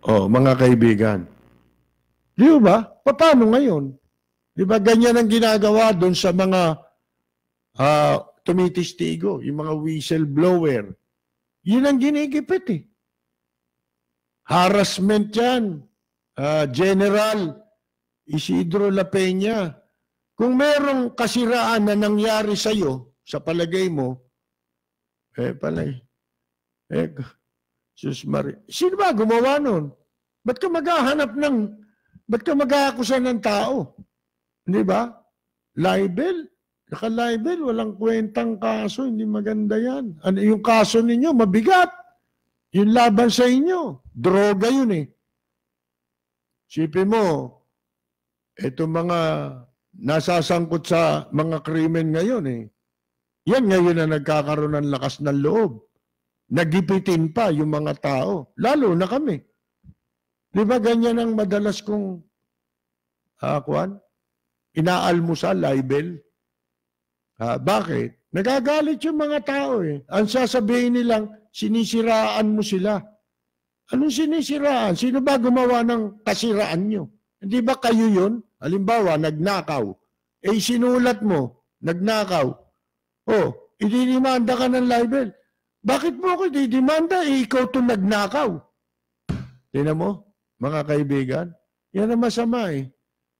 Mga kaibigan. Di ba? Paano ngayon? Di ba ganyan ang ginagawa doon sa mga tumitistigo, yung mga whistleblower. Yun ang ginigipit Harassment yan. General Isidro La Peña. Kung merong kasiraan na nangyari sa iyo, sa palagay mo, sino ba gumawa nun? Ba't ka mag-aakusa ng tao? Di ba? Libel? Naka-libel, walang kwentang kaso, hindi maganda yan. Yung kaso ninyo, mabigat. Yung laban sa inyo, droga yun eh. Sipin mo, itong mga nasasangkot sa mga krimen ngayon eh. Yan ngayon na nagkakaroon ng lakas ng loob. Nagipitin pa yung mga tao, lalo na kami. Di ba ganyan ang madalas kong inaalmusal, libel? Bakit? Nagagalit yung mga tao eh. Ang sasabihin nilang, sinisiraan mo sila. Anong sinisiraan? Sino ba gumawa ng kasiraan nyo? Hindi ba kayo yun? Halimbawa, nagnakaw. Eh, sinulat mo, nagnakaw. Oh, ididimanda ka ng libel. Bakit mo ako ididimanda? Eh, ikaw itong nagnakaw. Tingnan mo, mga kaibigan, yan ang masama eh.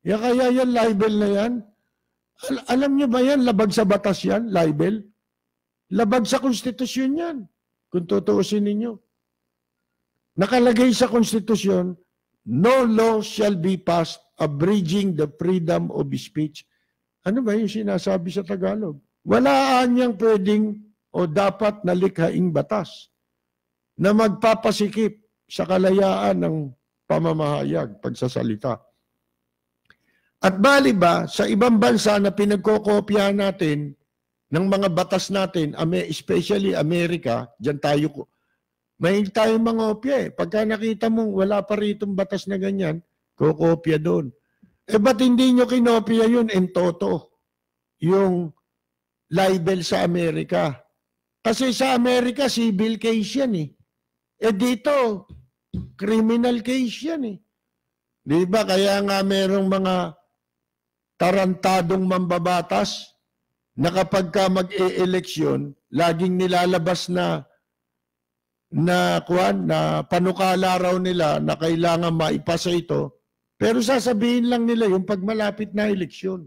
Kaya yan, libel na yan. Alam niyo ba yan, labag sa batas yan, libel? Labag sa konstitusyon yan, kung tutuusin ninyo. Nakalagay sa konstitusyon, no law shall be passed abridging the freedom of speech. Ano ba yung sinasabi sa Tagalog? Wala niyang pwedeng o dapat nalikhaing batas na magpapasikip sa kalayaan ng pamamahayag, pagsasalita. At bali ba, sa ibang bansa na pinagkokopyahan natin ng mga batas natin, especially Amerika, dyan tayo, may tayong mga opya eh. Pagka nakita mong wala pa ritong batas na ganyan, kokopya doon. Eh ba't hindi nyo kinopya yun en toto? Yung libel sa Amerika. Kasi sa Amerika, civil case yan eh. Eh dito, criminal case yan eh. Di ba? Kaya nga merong mga tarantadong mambabatas na kapag ka mag-e-eleksyon, laging nilalabas na panukala raw nila na kailangan maipasa ito, pero sasabihin lang nila yung pag malapit na eleksyon.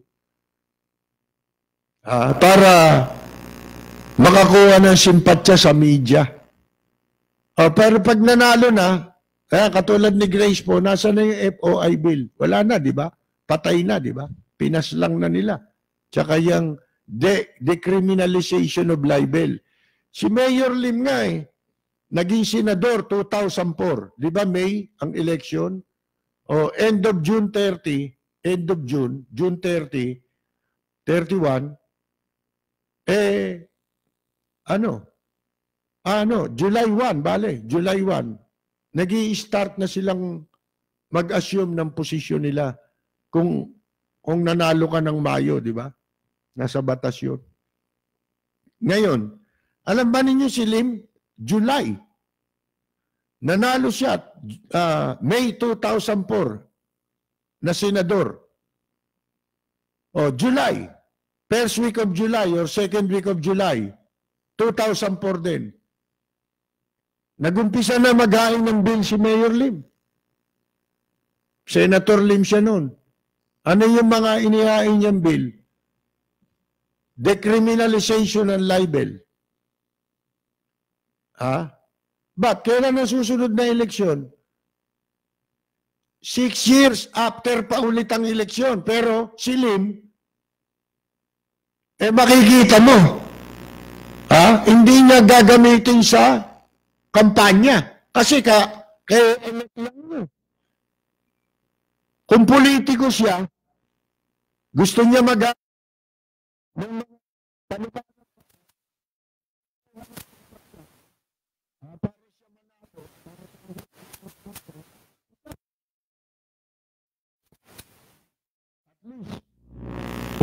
Para makakuha ng simpatya sa media. Pero pag nanalo na, katulad ni Grace po, nasa na yung FOI bill? Wala na, di ba? Patay na, di ba? Pinas lang na nila. Tsaka yung decriminalization of libel. Si Mayor Lim nga naging senador 2004. Di ba May ang election? End of June 30, June 30, 31, July 1, July 1, nag-i-start na silang mag-assume ng posisyon nila kung nanalo ka ng Mayo, di ba? Nasa batas yun. Ngayon, alam ba ninyo si Lim? July. Nanalo siya May 2004 na senador. July. First week of July or second week of July, 2004 din. Nagumpisa na maghain ng bill si Mayor Lim. Senator Lim siya noon. Ano yung mga inihain niyang bill? Decriminalization and libel. But kailan ang susunod na eleksyon? 6 years after pa ulit ang eleksyon. Pero si Lim, makikita mo, hindi niya gagamitin sa kampanya. Kasi kung politiko siya, gusto niya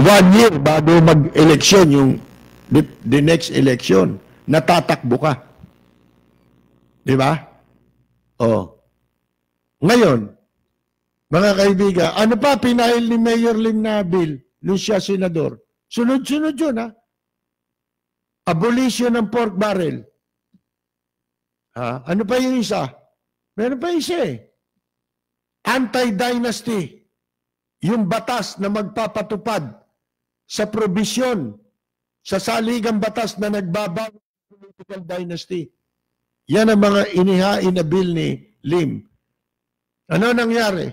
one year bago mag-eleksyon, yung the next election, natatakbo ka. Di ba? Ngayon, mga kaibigan, ano pa pinahil ni Mayor Lim na bill nung siya senador? Sunod-sunod yun, Abolition ng pork barrel. Ano pa yung isa? Meron pa isa Anti-dynasty. Yung batas na magpapatupad sa probisyon sa saligang batas na nagbabawal ng political dynasty. Yan ang mga inihain na bill ni Lim. Ano nangyari?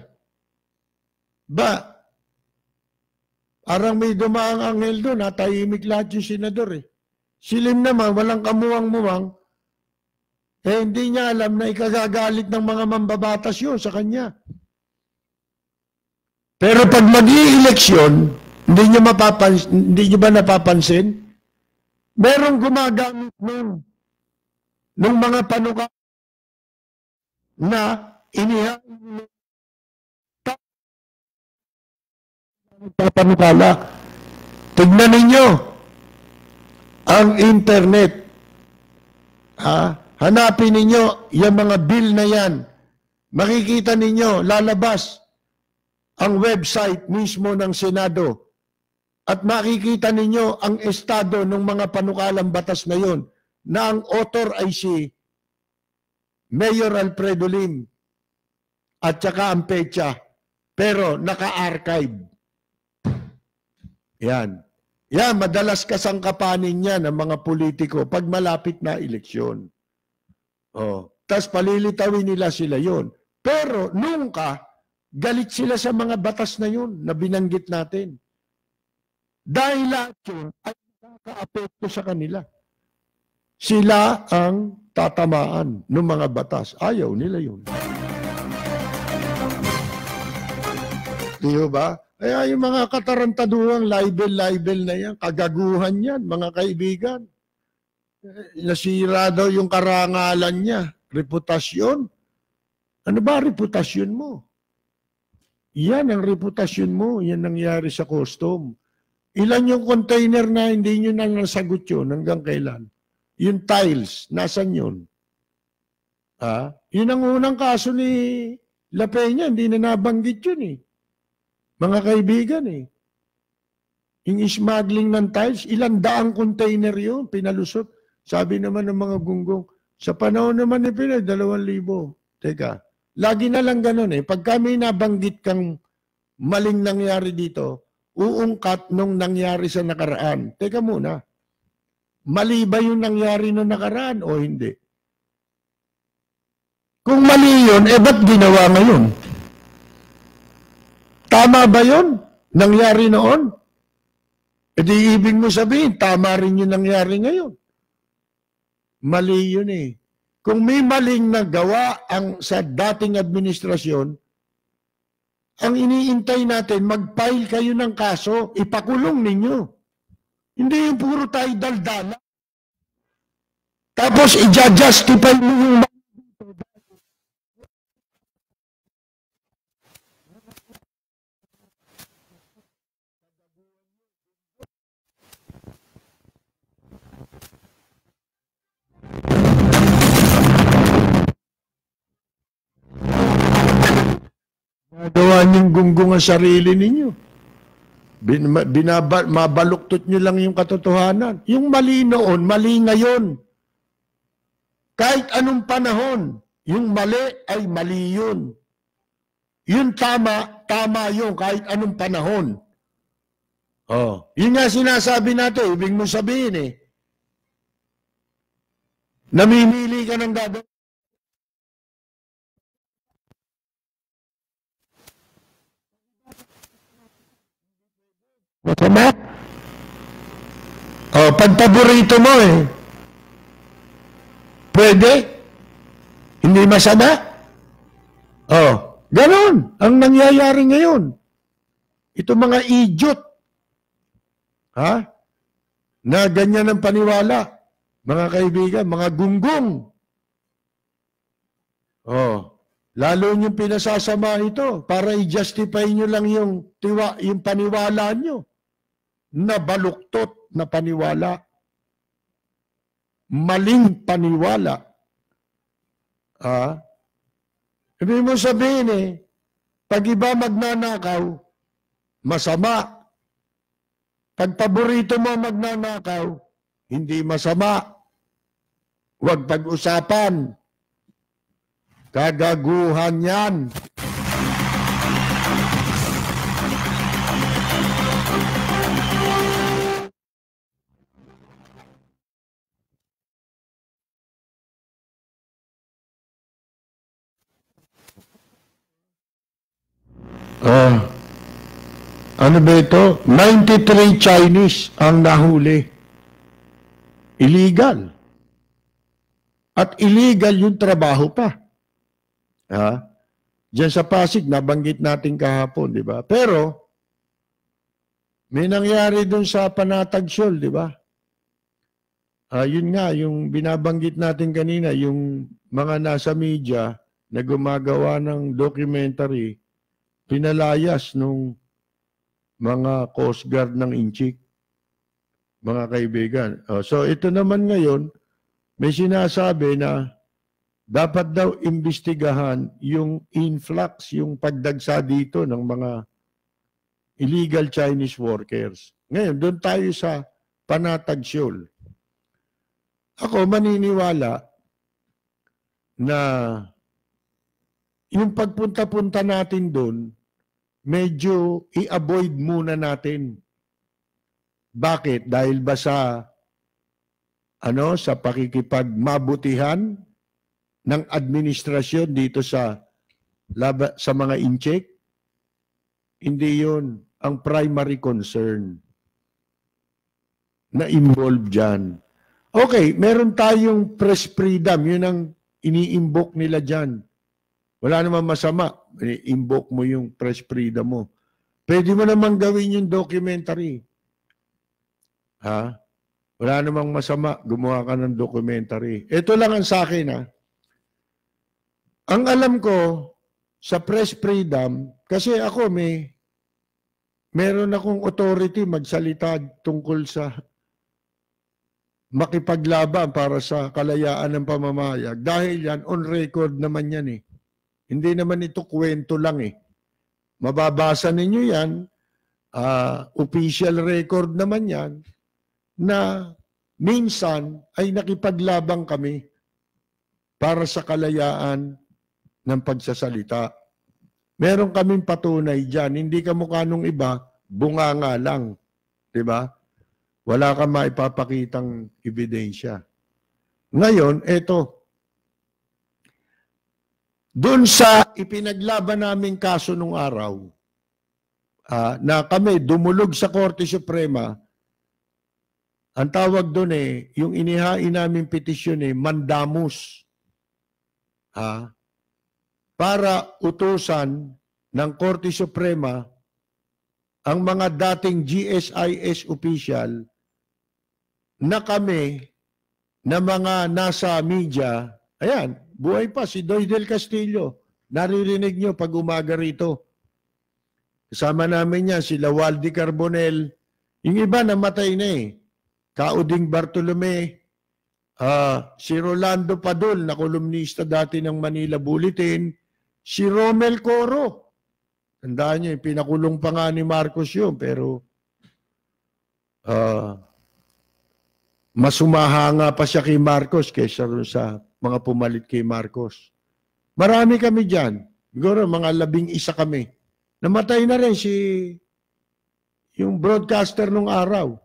Parang may dumaang anghel doon, natahimik lahat yung senador Si Lim naman, walang kamuwang-muwang, hindi niya alam na ikagagalit ng mga mambabatas yun sa kanya. Pero pag mag-i-eleksyon, hindi niyo ba napapansin? Merong gumagamit ng mga panuka na inihain papanukala. Tignan ninyo ang internet. Hanapin ninyo yung mga bill na yan. Makikita ninyo, lalabas ang website mismo ng Senado. At makikita ninyo ang estado ng mga panukalang batas na yon na ang author ay si Mayor Alfredo Lim at saka ang petsa. Pero naka-archive. Yan. Yan, madalas kasangkapanin niya ng mga politiko pag malapit na eleksyon. Tapos palilitawin nila sila yon. Pero nung galit sila sa mga batas na yun na binanggit natin. Dahil lahat yun ay nakaka-apekto sa kanila. Sila ang tatamaan ng mga batas. Ayaw nila yun. Di ba? Kaya yung mga katarantaduhang libel na yan, kagaguhan yan, mga kaibigan. Nasira daw yung karangalan niya. Reputasyon. Ano ba reputasyon mo? Yan ang reputasyon mo. Yan nangyari sa custom. Ilan yung container na hindi nyo na nasagot yun hanggang kailan? Yung tiles, nasan yun? Yun ang unang kaso ni La Peña, hindi na nabanggit yun eh. Mga kaibigan eh. Yung smuggling ng tiles, ilang daang container yun, pinalusot. Sabi naman ng mga gunggong, sa panahon naman ni Pinay, 2,000. Teka, lagi na lang ganun eh. Pag kami nabanggit kang maling nangyari dito, uungkat nung nangyari sa nakaraan. Teka muna, mali ba yung nangyari nung nakaraan o hindi? Kung mali yun, ba't ginawa ngayon? Tama ba yun? Nangyari noon? Di ibig mo sabihin, tama rin yung nangyari ngayon. Mali yun eh. Kung may maling nagawa sa dating administrasyon, ang iniintay natin, mag-file kayo ng kaso, ipakulong ninyo. Hindi yung puro tayo daldala. Tapos i-justify mo yung magawa niyong gunggong ang sarili ninyo. Mabaluktot nyo lang yung katotohanan. Yung mali noon, mali ngayon. Kahit anong panahon, yung mali ay mali yun. Yung tama, tama yun kahit anong panahon. Yun nga sinasabi natin, ibig mo sabihin eh. Namimili ka ng gagawin. Masama? Pag paborito mo eh. Pwede? Hindi masama? Ganon ang nangyayari ngayon. Ito mga idiot. Na ganyan ang paniwala. Mga kaibigan, mga gunggong. Lalo niyong pinasasama ito para i-justify niyo lang yung paniwala niyo. Nabaluktot na paniwala. Maling paniwala. Ibig mo sabihin eh, pag iba magnanakaw, masama. Pag paborito mo magnanakaw, hindi masama. Huwag pag-usapan. Kagaguhan yan. Ano ba ito? 93 Chinese ang nahuli. Illegal. At illegal yung trabaho pa. Ha? Diyan sa Pasig, nabanggit natin kahapon, di ba? Pero, may nangyari dun sa Panatag Shoal, di ba? Yun nga, yung binabanggit natin kanina, yung mga nasa media na gumagawa ng documentary, pinalayas nung mga Coast Guard ng Inchik, mga kaibigan. So ito naman ngayon, may sinasabi na dapat daw imbestigahan yung influx, yung pagdagsa dito ng mga illegal Chinese workers. Ngayon, doon tayo sa Panatag Shoal. Ako maniniwala na yung pagpunta-punta natin doon, medyo i-avoid muna natin. Bakit? Dahil ba sa sa pakikipagmabutihan ng administrasyon dito sa mga incheck? Hindi yun ang primary concern na involved dyan. Okay, meron tayong press freedom. Yun ang ini-invoke nila dyan. Wala namang masama. I-invoke mo yung press freedom mo. Pwede mo namang gawin yung documentary. Ha? Wala namang masama. Gumawa ka ng documentary. Ito lang ang sa akin, ha? Ang alam ko, sa press freedom, kasi ako meron akong authority magsalita tungkol sa makipaglaban para sa kalayaan ng pamamayag. Dahil yan, on record naman yan eh. Hindi naman ito kwento lang eh. Mababasa ninyo yan, official record naman yan, na minsan ay nakipaglabang kami para sa kalayaan ng pagsasalita. Meron kaming patunay dyan. Hindi kamukha nung iba, bunganga lang. Diba? Wala kang maipapakitang ebidensya. Ngayon, eto. Doon sa ipinaglaban naming kaso nung araw, na kami dumulog sa Korte Suprema, ang tawag doon yung inihain naming petisyon mandamus. Para utusan ng Korte Suprema ang mga dating GSIS official na kami na mga nasa media, ayan, buhay pa si Doy del Castillo. Naririnig nyo pag umaga rito. Kasama namin niya, sila Waldy Carbonel. Yung iba namatay na Kauding Bartolome, si Rolando Padol, na kolumnista dati ng Manila Bulletin, si Romel Coro. Tandaan niyo, pinakulong pa nga ni Marcos yun, pero mas humahanga pa siya kay Marcos kaysa sa mga pumalit kay Marcos. Marami kami dyan. Siguro mga 11 kami. Namatay na rin yung broadcaster nung araw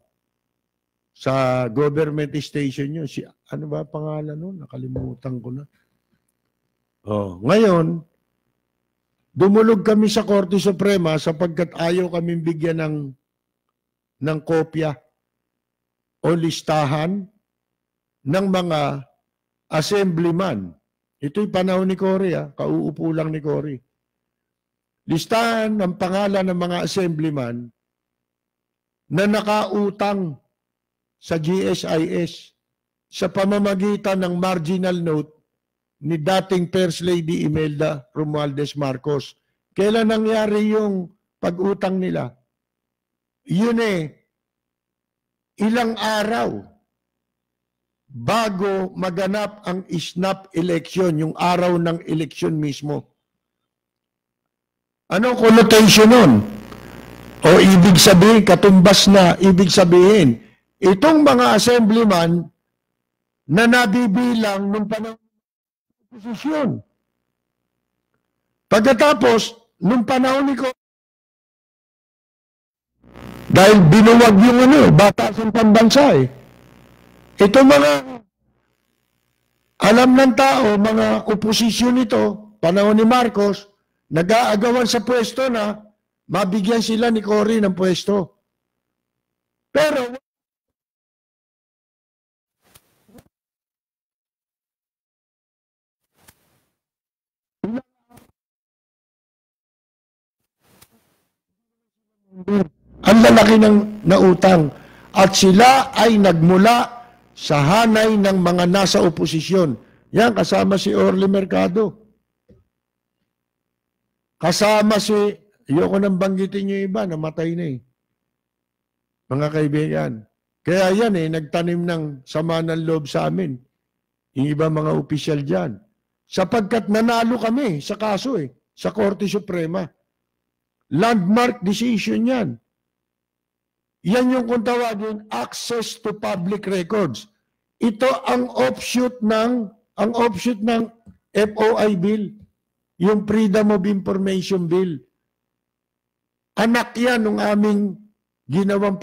sa government station yun. Ano ba pangalan nun? Nakalimutan ko na. Ngayon, dumulog kami sa Korte Suprema sapagkat ayaw kaming bigyan ng kopya o listahan ng mga assemblyman. Ito'y panahon ni Cory, kauupo lang ni Cory. Listahan ng pangalan ng mga assemblyman na nakautang sa GSIS sa pamamagitan ng marginal note ni dating First Lady Imelda Romualdez Marcos. Kailan nangyari yung pag-utang nila? Yun ilang araw bago maganap ang snap election, yung araw ng election mismo. Anong connotation nun? O ibig sabihin, katumbas na, ibig sabihin, itong mga assemblyman na nabibilang nung panahon ng posisyon. Pagkatapos, nung panahon ni dahil binuwag yung batasan pambansa Ito mga alam ng tao, mga oposisyon nito, panahon ni Marcos, nag-aagawan sa pwesto na mabigyan sila ni Cory ng pwesto. Pero Ang lalaki ng nautang. At sila ay nagmula sa hanay ng mga nasa oposisyon. Yan, kasama si Orly Mercado. Kasama si, ayoko nang banggitin yung iba, namatay na eh. Mga kaibigan. Kaya yan nagtanim ng sama ng loob sa amin. Yung iba mga opisyal dyan. Sapagkat nanalo kami sa kaso sa Korte Suprema. Landmark decision yan. Yan yung kung tawagin access to public records. Ito ang offshoot ng FOI bill, yung Freedom of Information Bill. Anak yan ng aming ginawang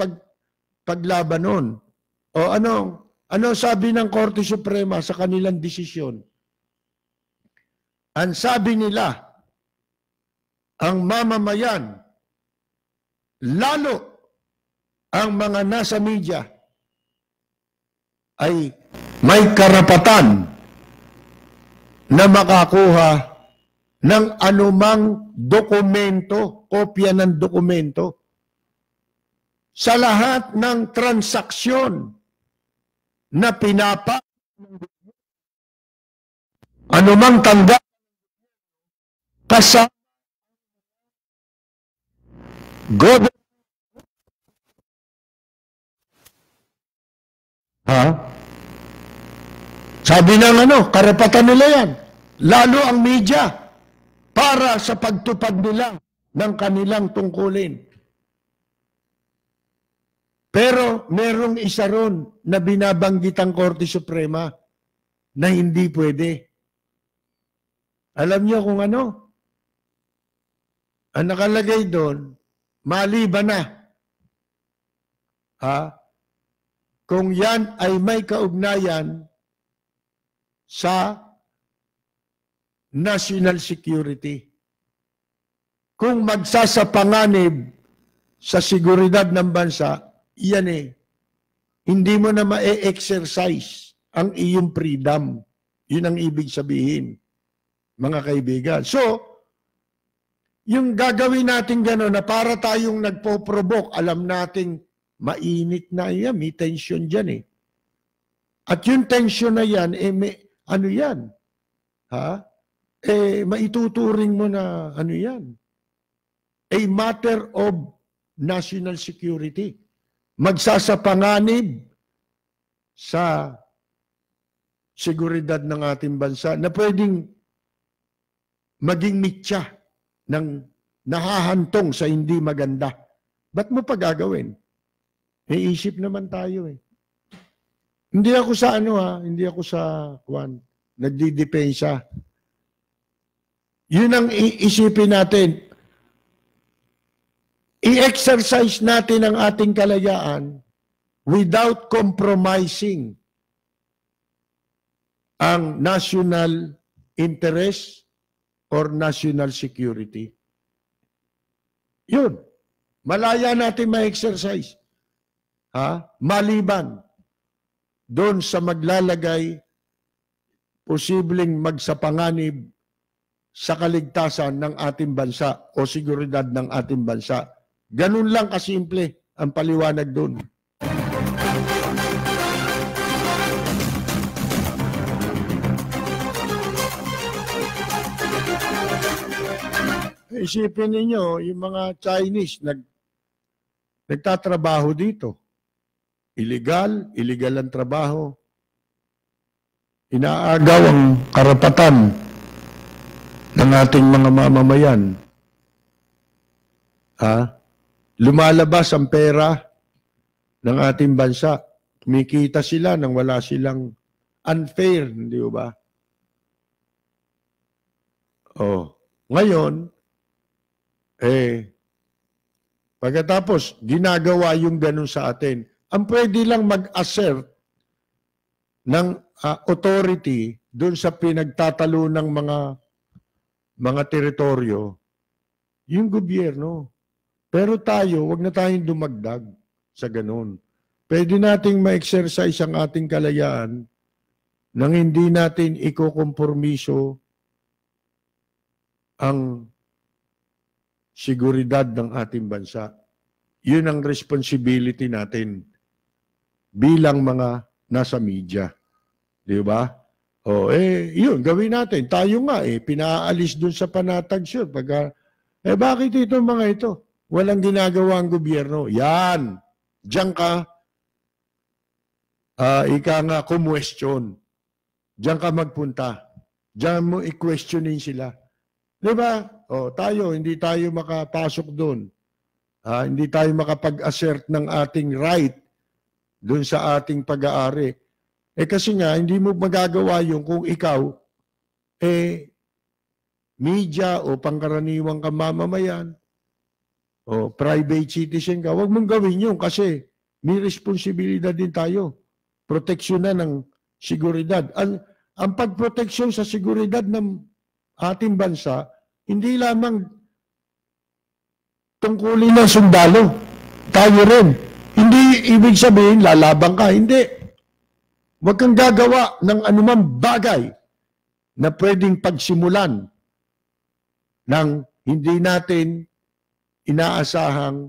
paglaban noon. O ano sabi ng Korte Suprema sa kanilang desisyon? Ang sabi nila, ang mamamayan, lalo ang mga nasa media, ay may karapatan na makakuha ng anumang dokumento, kopya ng dokumento, sa lahat ng transaksyon na pinapa anumang tanda kasama government. Sabi ng karapatan nila yan. Lalo ang media para sa pagtupad nila ng kanilang tungkulin. Pero merong isa ron na binabanggit ang Korte Suprema na hindi pwede. Alam niyo kung ano? Ang nakalagay doon, maliban na. Kung yan ay may kaugnayan sa national security. Kung magsasapanganib sa seguridad ng bansa, yan hindi mo na ma-exercise ang iyong freedom. Yun ang ibig sabihin, mga kaibigan. So, yung gagawin natin gano'n na para tayong nagpo-provoke, alam nating mainit na yan, may tension dyan At yung tension na yan, yan? Maituturing mo na yan? A matter of national security. Magsasapanganib sa seguridad ng ating bansa na pwedeng maging mitya ng nahahantong sa hindi maganda. Ba't mo pa gagawin? Iisip naman tayo Hindi ako sa hindi ako sa nagdidepensa. Yun ang iisipin natin. I-exercise natin ang ating kalayaan without compromising ang national interest or national security. Yun. Malaya natin ma-exercise. Maliban doon sa maglalagay posibleng magsapanganib sa kaligtasan ng ating bansa o seguridad ng ating bansa. Ganun lang kasimple ang paliwanag doon. Isipin ninyo, yung mga Chinese nagtatrabaho dito. Illegal ang trabaho. Inaagaw ang karapatan ng ating mga mamamayan. Lumalabas ang pera ng ating bansa. Kumikita sila nang wala silang unfair, hindi ba? Ngayon, pagkatapos, ginagawa yung ganun sa atin. Ang pwede lang mag-assert ng authority doon sa pinagtatalo ng mga teritoryo, yung gobyerno. Pero tayo, wag na tayong dumagdag sa ganun. Pwede nating ma-exercise ang ating kalayaan nang hindi natin ikokompormiso ang seguridad ng ating bansa. Yun ang responsibility natin bilang mga nasa media. Di ba? Yun, gawin natin. Tayo nga, pinaalis dun sa panatag yun. Bakit ito mga ito? Walang ginagawa ang gobyerno. Yan. Diyan ka, ika nga, kumwestiyon. Diyan ka magpunta. Diyan mo i-questionin sila. Di ba? Tayo, hindi tayo makapasok doon. Hindi tayo makapag-assert ng ating right doon sa ating pag-aari. Kasi nga, hindi mo magagawa yun kung ikaw, media o pangkaraniwang kamamamayan, o private citizen ka, huwag mong gawin yun kasi may responsibilidad din tayo. Proteksyon na ng seguridad. Ang pagproteksyon sa seguridad ng ating bansa, hindi lamang tungkulin ng sundalo. Tayo rin. Hindi ibig sabihin, lalabang ka. Hindi. Huwag kang gagawa ng anumang bagay na pwedeng pagsimulan ng hindi natin inaasahang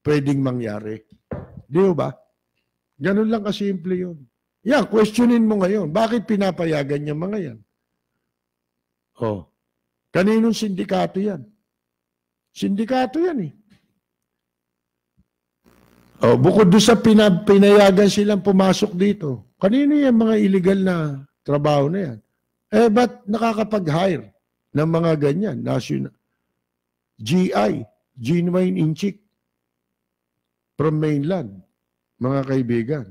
pwedeng mangyari. Di ba? Ganun lang kasimple yun. Yan, questionin mo ngayon. Bakit pinapayagan niya mga yan? Kaninong sindikato yan? Sindikato yan eh. Bukod doon sa pinayagan silang pumasok dito, kanino yung mga illegal na trabaho na yan? Ba't nakakapag-hire ng mga ganyan? National GI, Genuine Inchik, from mainland, mga kaibigan.